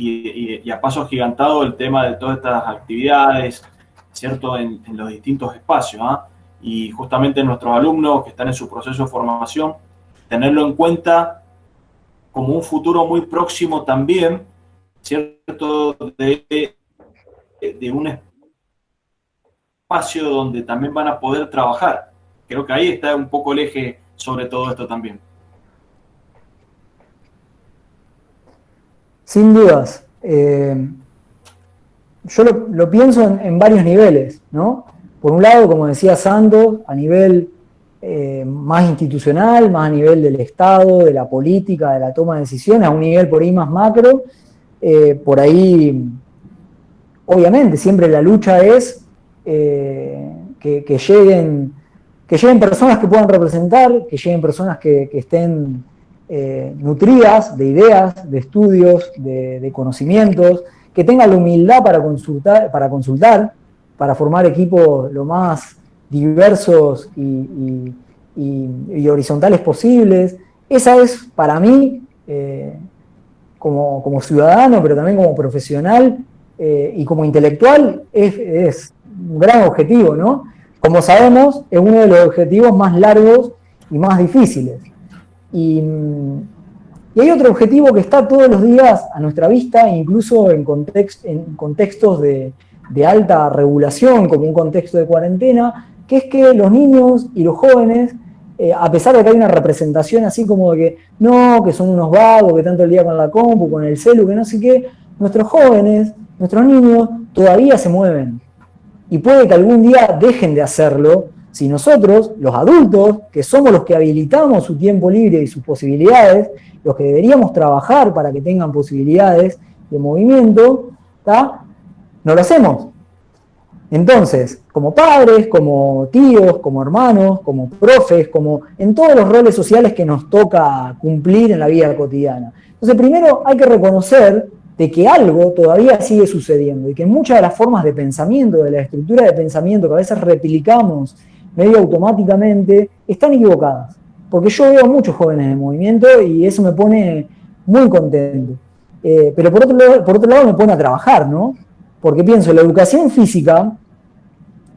[SPEAKER 1] Y a paso agigantado el tema de todas estas actividades, ¿cierto? En los distintos espacios, ¿eh? Y justamente nuestros alumnos que están en su proceso de formación, tenerlo en cuenta como un futuro muy próximo también, ¿cierto? De un espacio donde también van a poder trabajar. Creo que ahí está un poco el eje sobre todo esto también.
[SPEAKER 2] Sin dudas. Yo lo pienso en varios niveles, ¿no? Por un lado, como decía Santos, a nivel más institucional, más a nivel del Estado, de la política, de la toma de decisiones, a un nivel por ahí más macro. Por ahí, obviamente, siempre la lucha es que lleguen personas que puedan representar, que lleguen personas que estén nutridas de ideas, de estudios, de conocimientos, que tengan la humildad para consultar, para formar equipos lo más diversos y horizontales posibles. Esa es, para mí, como ciudadano, pero también como profesional y como intelectual, es un gran objetivo, ¿no? Como sabemos, es uno de los objetivos más largos y más difíciles. Y hay otro objetivo que está todos los días a nuestra vista, incluso en contextos de alta regulación, como un contexto de cuarentena, que es que los niños y los jóvenes, a pesar de que hay una representación así como de que son unos vagos, que tanto el día con la compu, con el celu, que no sé qué, nuestros jóvenes, nuestros niños todavía se mueven. Y puede que algún día dejen de hacerlo, si nosotros, los adultos, que somos los que habilitamos su tiempo libre y sus posibilidades, los que deberíamos trabajar para que tengan posibilidades de movimiento, ¿tá? No lo hacemos. Entonces, como padres, como tíos, como hermanos, como profes, como en todos los roles sociales que nos toca cumplir en la vida cotidiana. Entonces, primero hay que reconocer de que algo todavía sigue sucediendo y que muchas de las formas de pensamiento, de la estructura de pensamiento que a veces replicamos medio automáticamente, están equivocadas. Porque yo veo muchos jóvenes en movimiento y eso me pone muy contento. Pero por otro lado me pone a trabajar, ¿no? Porque pienso, la educación física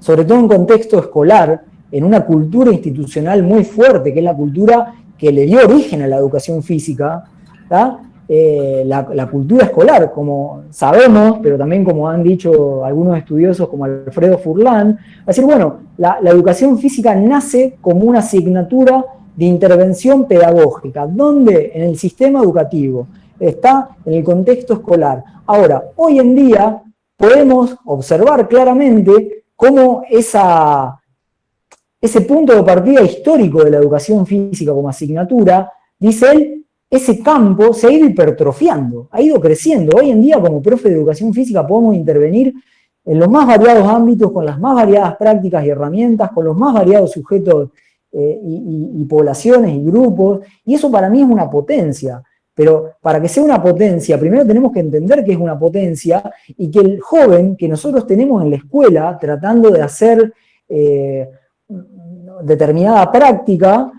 [SPEAKER 2] sobre todo en contexto escolar, en una cultura institucional muy fuerte, que es la cultura que le dio origen a la educación física, la cultura escolar, como sabemos, pero también como han dicho algunos estudiosos como Alfredo Furlan, decir, bueno, la educación física nace como una asignatura de intervención pedagógica. ¿Dónde? En el sistema educativo. Está en el contexto escolar. Ahora, hoy en día podemos observar claramente cómo ese punto de partida histórico de la educación física como asignatura, dice él, ese campo se ha ido hipertrofiando, ha ido creciendo. Hoy en día, como profe de educación física, podemos intervenir en los más variados ámbitos, con las más variadas prácticas y herramientas, con los más variados sujetos y poblaciones y grupos, y eso para mí es una potencia. Pero para que sea una potencia, primero tenemos que entender que es una potencia y que el joven que nosotros tenemos en la escuela tratando de hacer determinada práctica,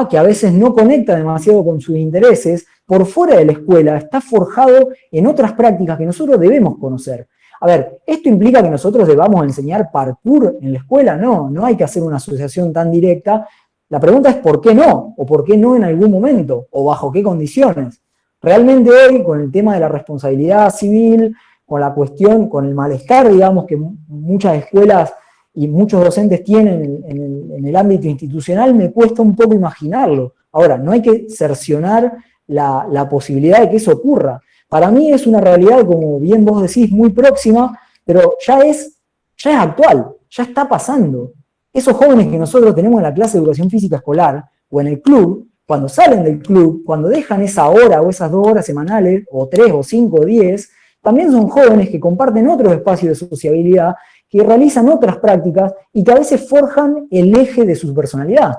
[SPEAKER 2] que a veces no conecta demasiado con sus intereses, por fuera de la escuela está forjado en otras prácticas que nosotros debemos conocer. A ver, ¿esto implica que nosotros debamos enseñar parkour en la escuela? No, no hay que hacer una asociación tan directa. La pregunta es ¿por qué no? ¿O por qué no en algún momento? ¿O bajo qué condiciones? Realmente hoy, con el tema de la responsabilidad civil, con la cuestión, con el malestar, digamos, que muchas escuelas y muchos docentes tienen en el ámbito institucional, me cuesta un poco imaginarlo. Ahora, no hay que cercionar la posibilidad de que eso ocurra. Para mí es una realidad, como bien vos decís, muy próxima, pero ya es actual, ya está pasando. Esos jóvenes que nosotros tenemos en la clase de educación física escolar o en el club, cuando salen del club, cuando dejan esa hora o esas 2 horas semanales, o 3 o 5 o 10, también son jóvenes que comparten otros espacios de sociabilidad, que realizan otras prácticas y que a veces forjan el eje de su personalidad.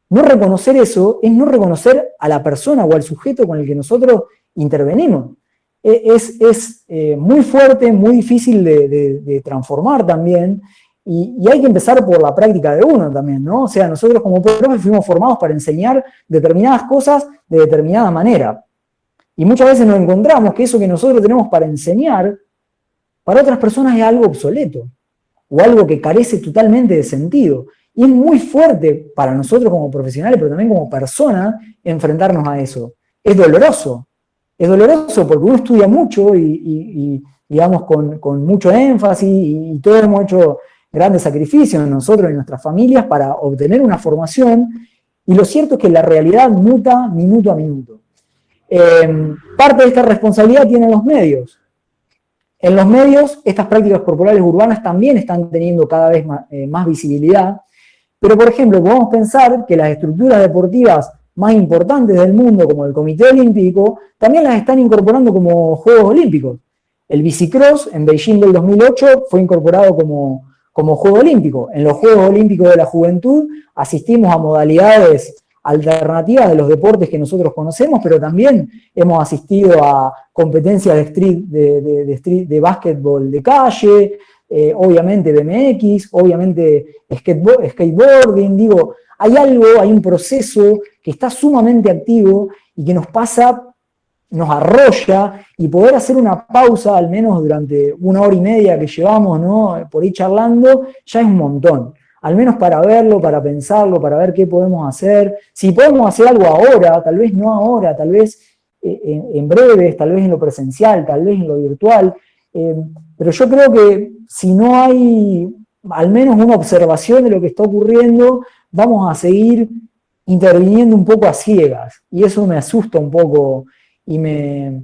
[SPEAKER 2] No reconocer eso es no reconocer a la persona o al sujeto con el que nosotros intervenimos. Es muy fuerte, muy difícil de transformar también, y hay que empezar por la práctica de uno también, ¿no? O sea, nosotros como profes fuimos formados para enseñar determinadas cosas de determinada manera. Y muchas veces nos encontramos que eso que nosotros tenemos para enseñar, para otras personas es algo obsoleto, o algo que carece totalmente de sentido. Y es muy fuerte para nosotros como profesionales, pero también como personas, enfrentarnos a eso. Es doloroso porque uno estudia mucho y digamos, con mucho énfasis, y todos hemos hecho grandes sacrificios nosotros y nuestras familias para obtener una formación, y lo cierto es que la realidad muta minuto a minuto. Parte de esta responsabilidad tienen los medios. En los medios, estas prácticas corporales urbanas también están teniendo cada vez más visibilidad, pero por ejemplo, podemos pensar que las estructuras deportivas más importantes del mundo, como el Comité Olímpico, también las están incorporando como Juegos Olímpicos. El bicicross en Beijing del 2008 fue incorporado como Juego Olímpico. En los Juegos Olímpicos de la Juventud asistimos a modalidades alternativas de los deportes que nosotros conocemos, pero también hemos asistido a competencias de básquetbol de calle, obviamente BMX, obviamente skateboarding, digo, hay un proceso que está sumamente activo y que nos arrolla, y poder hacer una pausa, al menos durante 1 hora y media que llevamos, ¿no?, por ahí charlando, ya es un montón. Al menos para verlo, para pensarlo, para ver qué podemos hacer. Si podemos hacer algo ahora, tal vez no ahora, tal vez en breve, tal vez en lo presencial, tal vez en lo virtual. Pero yo creo que si no hay al menos una observación de lo que está ocurriendo, vamos a seguir interviniendo un poco a ciegas. Y eso me asusta un poco y me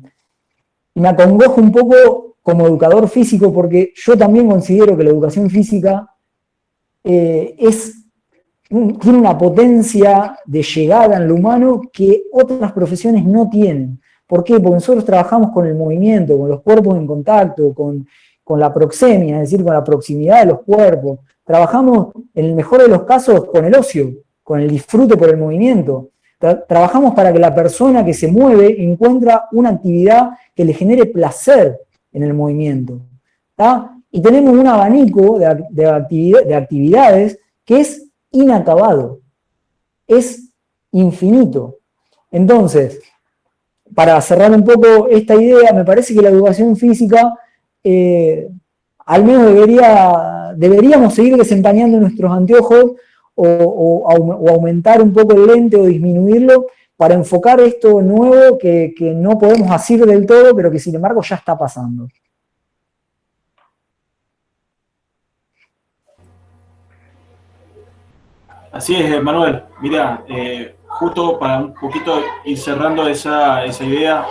[SPEAKER 2] acongoja un poco como educador físico, porque yo también considero que la educación física tiene una potencia de llegada en lo humano que otras profesiones no tienen. ¿Por qué? Porque nosotros trabajamos con el movimiento, con los cuerpos en contacto, con la proxemia, es decir, con la proximidad de los cuerpos. Trabajamos, en el mejor de los casos, con el ocio, con el disfrute por el movimiento. Trabajamos para que la persona que se mueve encuentre una actividad que le genere placer en el movimiento. Y tenemos un abanico de actividades que es inacabado, es infinito. Entonces, para cerrar un poco esta idea, me parece que la educación física al menos deberíamos seguir desempañando nuestros anteojos o aumentar un poco el lente o disminuirlo para enfocar esto nuevo que no podemos asir del todo, pero que sin embargo ya está pasando.
[SPEAKER 1] Así es, Manuel. Mira, justo para un poquito ir cerrando esa idea,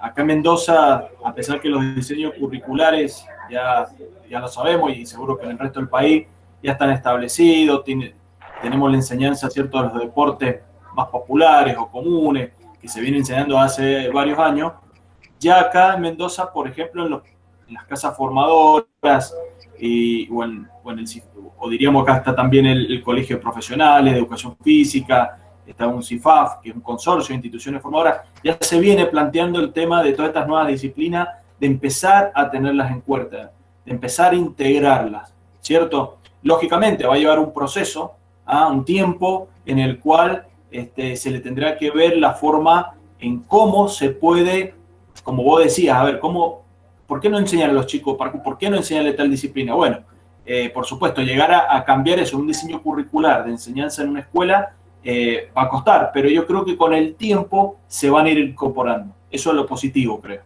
[SPEAKER 1] acá en Mendoza, a pesar que los diseños curriculares ya lo sabemos y seguro que en el resto del país ya están establecidos, tenemos la enseñanza, ¿cierto?, de los deportes más populares o comunes que se vienen enseñando hace varios años. Ya acá en Mendoza, por ejemplo, en las casas formadoras o diríamos acá está también el Colegio de Profesionales de Educación Física, está un CIFAF, que es un consorcio de instituciones formadoras, ya se viene planteando el tema de todas estas nuevas disciplinas, de empezar a tenerlas en cuenta, de empezar a integrarlas, ¿cierto? Lógicamente va a llevar un proceso, un tiempo en el cual se le tendrá que ver la forma en cómo se puede, como vos decías, a ver, ¿por qué no enseñar a los chicos parkour? ¿Por qué no enseñarle tal disciplina? Bueno, por supuesto, llegar a cambiar eso, un diseño curricular de enseñanza en una escuela, va a costar, pero yo creo que con el tiempo se van a ir incorporando. Eso es lo positivo, creo.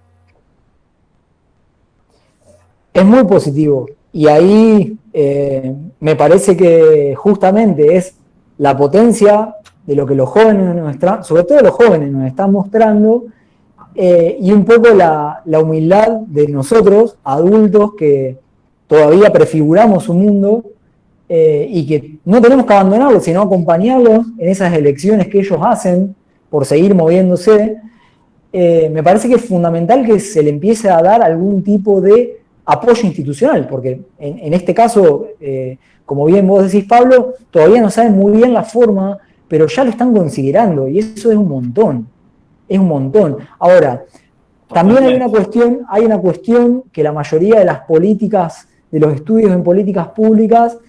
[SPEAKER 2] Es muy positivo. Y ahí me parece que justamente es la potencia de lo que los jóvenes, sobre todo los jóvenes, nos están mostrando, y un poco la humildad de nosotros, adultos, que todavía prefiguramos un mundo y que no tenemos que abandonarlos, sino acompañarlos en esas elecciones que ellos hacen por seguir moviéndose. Me parece que es fundamental que se le empiece a dar algún tipo de apoyo institucional, porque en este caso, como bien vos decís, Pablo, todavía no saben muy bien la forma, pero ya lo están considerando, y eso es un montón. Es un montón. Ahora, también hay una cuestión que la mayoría de las políticas, de los estudios en políticas públicas,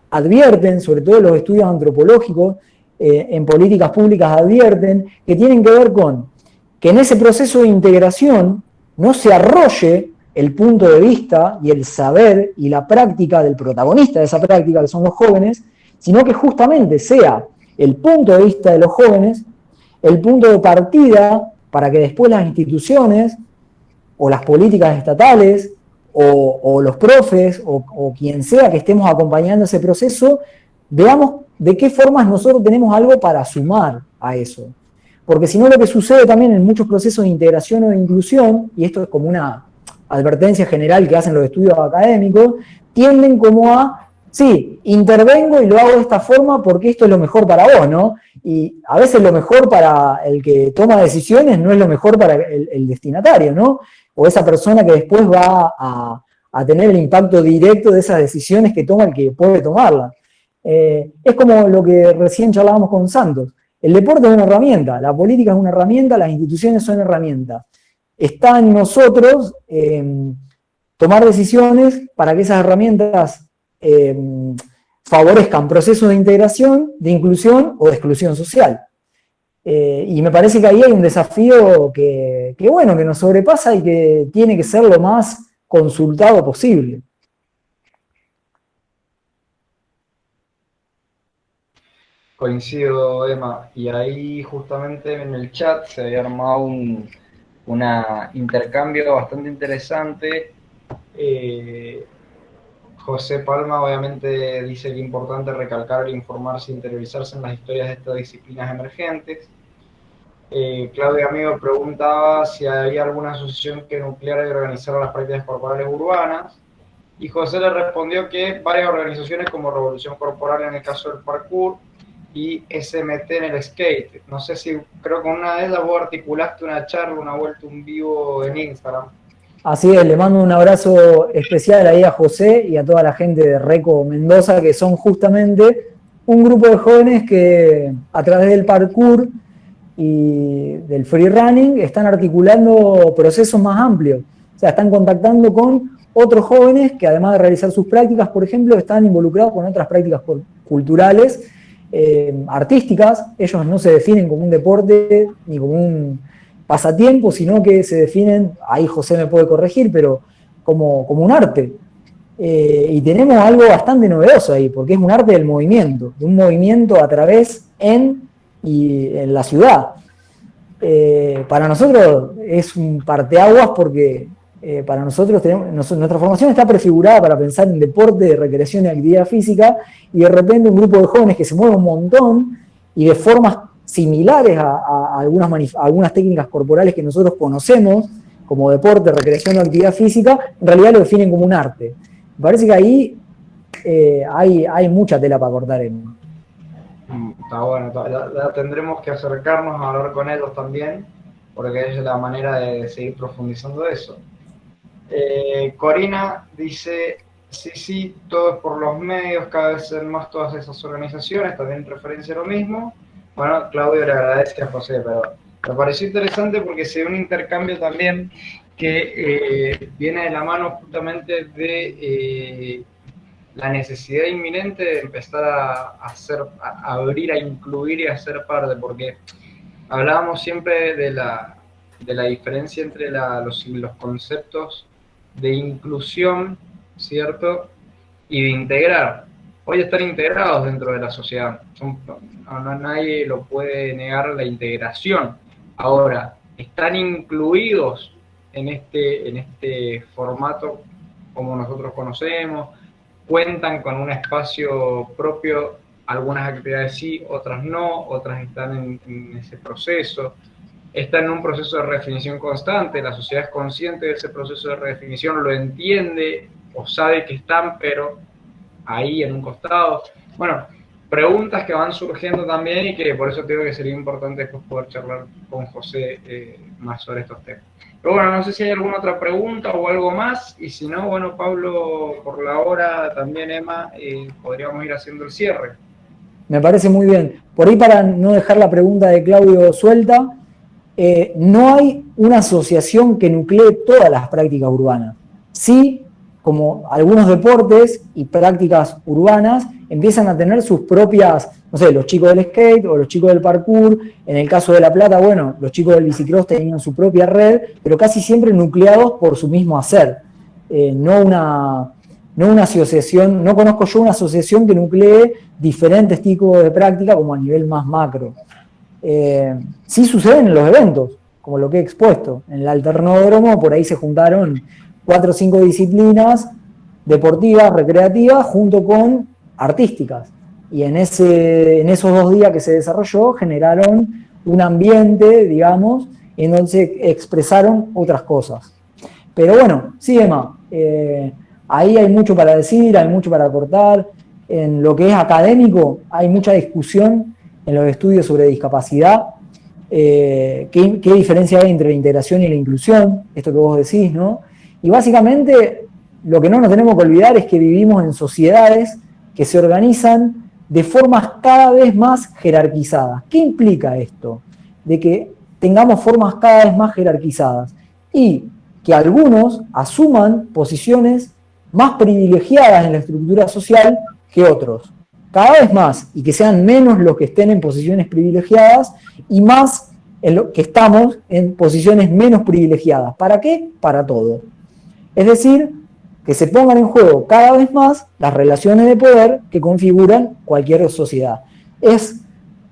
[SPEAKER 2] advierten, sobre todo los estudios antropológicos, en políticas públicas advierten, que tienen que ver con que en ese proceso de integración no se arrolle el punto de vista y el saber y la práctica del protagonista de esa práctica, que son los jóvenes, sino que justamente sea el punto de vista de los jóvenes el punto de partida para que después las instituciones o las políticas estatales o los profes o quien sea que estemos acompañando ese proceso, veamos de qué formas nosotros tenemos algo para sumar a eso. Porque si no, lo que sucede también en muchos procesos de integración o de inclusión, y esto es como una advertencia general que hacen los estudios académicos, tienden como a, sí, intervengo y lo hago de esta forma porque esto es lo mejor para vos, ¿no? Y a veces lo mejor para el que toma decisiones no es lo mejor para el destinatario, ¿no? O esa persona que después va a tener el impacto directo de esas decisiones que toma el que puede tomarlas. Es como lo que recién charlábamos con Santos. El deporte es una herramienta, la política es una herramienta, las instituciones son herramientas. Está en nosotros tomar decisiones para que esas herramientas favorezcan procesos de integración, de inclusión o de exclusión social. Y me parece que ahí hay un desafío que nos sobrepasa y que tiene que ser lo más consultado posible.
[SPEAKER 4] Coincido, Emma, y ahí justamente en el chat se había armado un intercambio bastante interesante. José Palma obviamente dice que es importante recalcar, informarse e interiorizarse en las historias de estas disciplinas emergentes. Claudia Amigo preguntaba si había alguna asociación que nucleara y organizara las prácticas corporales urbanas, y José le respondió que varias organizaciones como Revolución Corporal en el caso del parkour y SMT en el skate. No sé si, creo que una de ellas vos articulaste una charla, una vuelta, un vivo en Instagram.
[SPEAKER 2] Así es, le mando un abrazo especial ahí a José y a toda la gente de Reco Mendoza, que son justamente un grupo de jóvenes que a través del parkour y del free running están articulando procesos más amplios. O sea, están contactando con otros jóvenes que además de realizar sus prácticas, por ejemplo, están involucrados con otras prácticas culturales, artísticas. Ellos no se definen como un deporte ni como un pasatiempo, sino que se definen, ahí José me puede corregir, pero como un arte. Y tenemos algo bastante novedoso ahí, porque es un arte del movimiento, de un movimiento a través en la ciudad. Para nosotros es un parteaguas porque para nosotros nuestra formación está prefigurada para pensar en deporte, recreación y actividad física, y de repente un grupo de jóvenes que se mueve un montón y de formas similares a algunas técnicas corporales que nosotros conocemos como deporte, recreación o actividad física, en realidad lo definen como un arte. Me parece que ahí hay mucha tela para cortar.
[SPEAKER 4] Está bueno, ya tendremos que acercarnos a hablar con ellos también, porque es la manera de seguir profundizando eso. Corina dice, sí, todo es por los medios, cada vez son más todas esas organizaciones, también en referencia a lo mismo. Bueno, Claudio le agradece a José, pero me pareció interesante porque se dio un intercambio también que viene de la mano justamente de la necesidad inminente de empezar a abrir, a incluir y a ser parte, porque hablábamos siempre de la diferencia entre los conceptos de inclusión, ¿cierto? Y de integrar. Hoy están integrados dentro de la sociedad. Nadie lo puede negar la integración. Ahora, están incluidos en este formato como nosotros conocemos, cuentan con un espacio propio, algunas actividades sí, otras no, otras están en ese proceso. Está en un proceso de redefinición constante, la sociedad es consciente de ese proceso de redefinición, lo entiende o sabe que están, pero ahí en un costado. Bueno, preguntas que van surgiendo también y que por eso digo que sería importante después poder charlar con José más sobre estos temas. Pero bueno, no sé si hay alguna otra pregunta o algo más, y si no, bueno, Pablo, por la hora, también Emma, podríamos ir haciendo el cierre.
[SPEAKER 2] Me parece muy bien. Por ahí, para no dejar la pregunta de Claudio suelta, no hay una asociación que nuclee todas las prácticas urbanas. Sí, como algunos deportes y prácticas urbanas empiezan a tener sus propias, no sé, los chicos del skate o los chicos del parkour. En el caso de La Plata, bueno, los chicos del bicicross tenían su propia red, pero casi siempre nucleados por su mismo hacer. No una asociación, no conozco yo una asociación que nuclee diferentes tipos de práctica como a nivel más macro. Sí suceden en los eventos, como lo que he expuesto. En el Alternódromo, por ahí se juntaron 4 o 5 disciplinas deportivas, recreativas, junto con artísticas. Y en esos 2 días que se desarrolló, generaron un ambiente, digamos, en donde se expresaron otras cosas. Pero bueno, sí, Emma, ahí hay mucho para decir, hay mucho para cortar. En lo que es académico, hay mucha discusión en los estudios sobre discapacidad. ¿Qué diferencia hay entre la integración y la inclusión? Esto que vos decís, ¿no? Y básicamente lo que no nos tenemos que olvidar es que vivimos en sociedades que se organizan de formas cada vez más jerarquizadas. ¿Qué implica esto? De que tengamos formas cada vez más jerarquizadas y que algunos asuman posiciones más privilegiadas en la estructura social que otros. Cada vez más, y que sean menos los que estén en posiciones privilegiadas y más en lo que estamos en posiciones menos privilegiadas. ¿Para qué? Para todo. Es decir, que se pongan en juego cada vez más las relaciones de poder que configuran cualquier sociedad. Es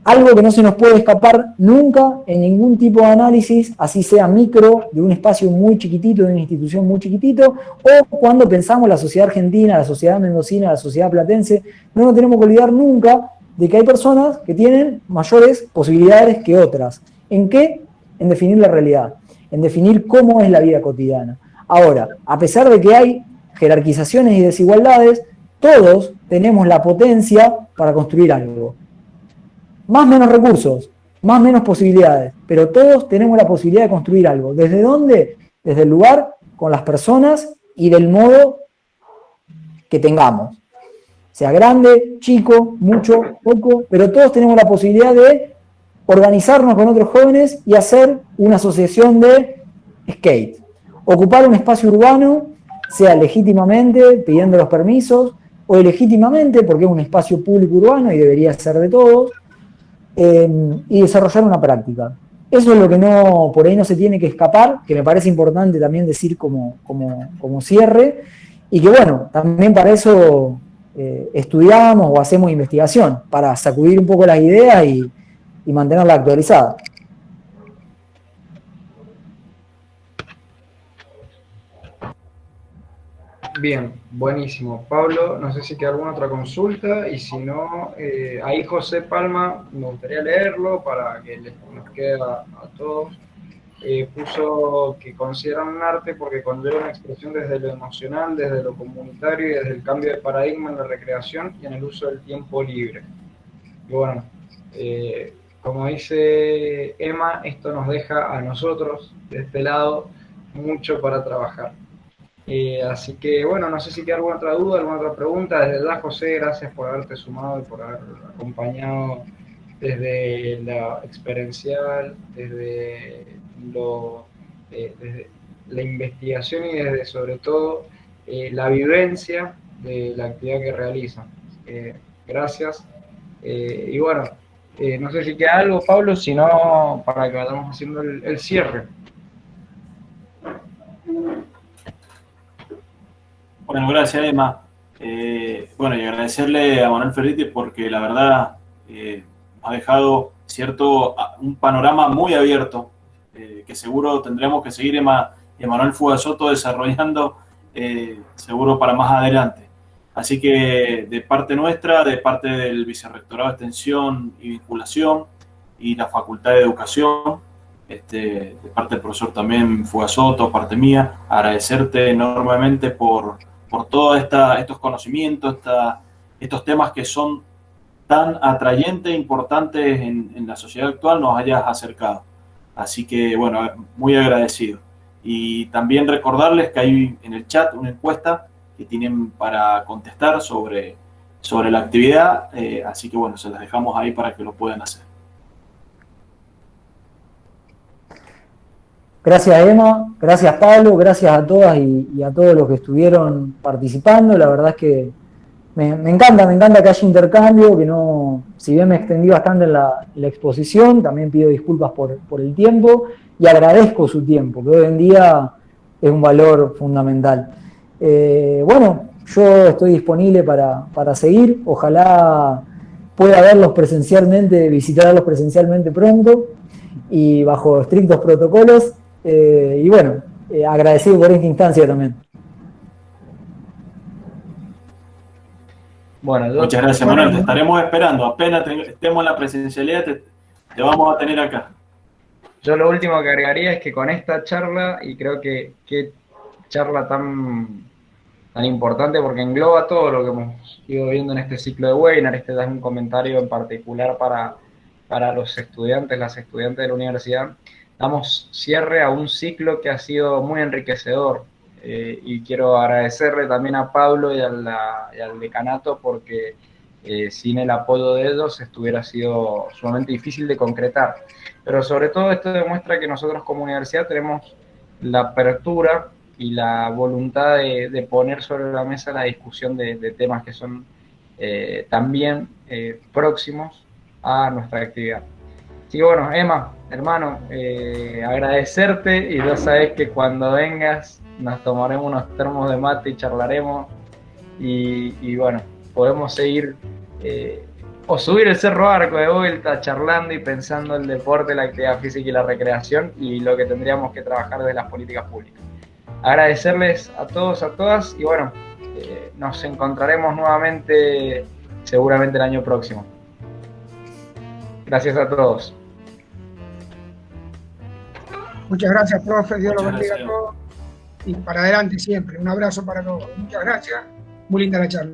[SPEAKER 2] algo que no se nos puede escapar nunca en ningún tipo de análisis, así sea micro, de un espacio muy chiquitito, de una institución muy chiquitito, o cuando pensamos la sociedad argentina, la sociedad mendocina, la sociedad platense. No nos tenemos que olvidar nunca de que hay personas que tienen mayores posibilidades que otras. ¿En qué? En definir la realidad, en definir cómo es la vida cotidiana. Ahora, a pesar de que hay jerarquizaciones y desigualdades, todos tenemos la potencia para construir algo. Más o menos recursos, más o menos posibilidades, pero todos tenemos la posibilidad de construir algo. ¿Desde dónde? Desde el lugar, con las personas y del modo que tengamos. Sea grande, chico, mucho, poco, pero todos tenemos la posibilidad de organizarnos con otros jóvenes y hacer una asociación de skate. Ocupar un espacio urbano, sea legítimamente, pidiendo los permisos, o ilegítimamente, porque es un espacio público urbano y debería ser de todos, y desarrollar una práctica. Eso es lo que por ahí no se tiene que escapar, que me parece importante también decir como cierre, y que bueno, también para eso estudiamos o hacemos investigación, para sacudir un poco las ideas y mantenerla actualizada.
[SPEAKER 4] Bien, buenísimo. Pablo, no sé si queda alguna otra consulta, y si no, ahí José Palma, me gustaría leerlo para que nos quede a todos. Puso que consideran un arte porque conlleva una expresión desde lo emocional, desde lo comunitario y desde el cambio de paradigma en la recreación y en el uso del tiempo libre. Y bueno, como dice Emma, esto nos deja a nosotros, de este lado, mucho para trabajar. Así que bueno, no sé si queda alguna otra duda, alguna otra pregunta. Desde ya, José, gracias por haberte sumado y por haber acompañado desde la experiencial, desde la investigación y desde sobre todo la vivencia de la actividad que realizan. Gracias. Y bueno, no sé si queda algo, Pablo, si no, para que vayamos haciendo el cierre.
[SPEAKER 1] Bueno, gracias, Emma. Bueno, y agradecerle a Manuel Ferretti porque la verdad nos ha dejado un panorama muy abierto, que seguro tendremos que seguir Emanuel Fugasoto desarrollando seguro para más adelante. Así que de parte nuestra, de parte del Vicerrectorado de Extensión y Vinculación y la Facultad de Educación, de parte del profesor también Fugasoto, parte mía, agradecerte enormemente por todos estos conocimientos, estos temas que son tan atrayentes e importantes en la sociedad actual, nos hayas acercado. Así que, bueno, muy agradecido. Y también recordarles que hay en el chat una encuesta que tienen para contestar sobre la actividad, así que, bueno, se las dejamos ahí para que lo puedan hacer.
[SPEAKER 2] Gracias, Emma, gracias, Pablo, gracias a todas y a todos los que estuvieron participando. La verdad es que me encanta que haya intercambio, que no, si bien me extendí bastante en la exposición, también pido disculpas por el tiempo y agradezco su tiempo, que hoy en día es un valor fundamental. Bueno, yo estoy disponible para seguir, ojalá pueda verlos presencialmente, visitarlos presencialmente pronto y bajo estrictos protocolos. Y bueno, agradecido por esta instancia también.
[SPEAKER 1] Bueno, muchas gracias, Manuel. Te estaremos esperando. Apenas estemos en la presencialidad, te vamos a tener acá.
[SPEAKER 4] Yo lo último que agregaría es que con esta charla, y creo que charla tan importante porque engloba todo lo que hemos ido viendo en este ciclo de webinar, es un comentario en particular para los estudiantes, las estudiantes de la universidad. Damos cierre a un ciclo que ha sido muy enriquecedor, y quiero agradecerle también a Pablo y al decanato porque sin el apoyo de ellos esto hubiera sido sumamente difícil de concretar. Pero sobre todo esto demuestra que nosotros como universidad tenemos la apertura y la voluntad de poner sobre la mesa la discusión de temas que son también próximos a nuestra actividad. Así que bueno, Emma, hermano, agradecerte, y ya sabes que cuando vengas nos tomaremos unos termos de mate y charlaremos, y bueno, podemos seguir o subir el Cerro Arco de vuelta charlando y pensando el deporte, la actividad física y la recreación y lo que tendríamos que trabajar desde las políticas públicas. Agradecerles a todos, a todas, y bueno, nos encontraremos nuevamente seguramente el año próximo. Gracias a todos.
[SPEAKER 5] Muchas gracias, profe. Dios los bendiga a todos. Y para adelante siempre. Un abrazo para todos. Muchas gracias. Muy linda la charla.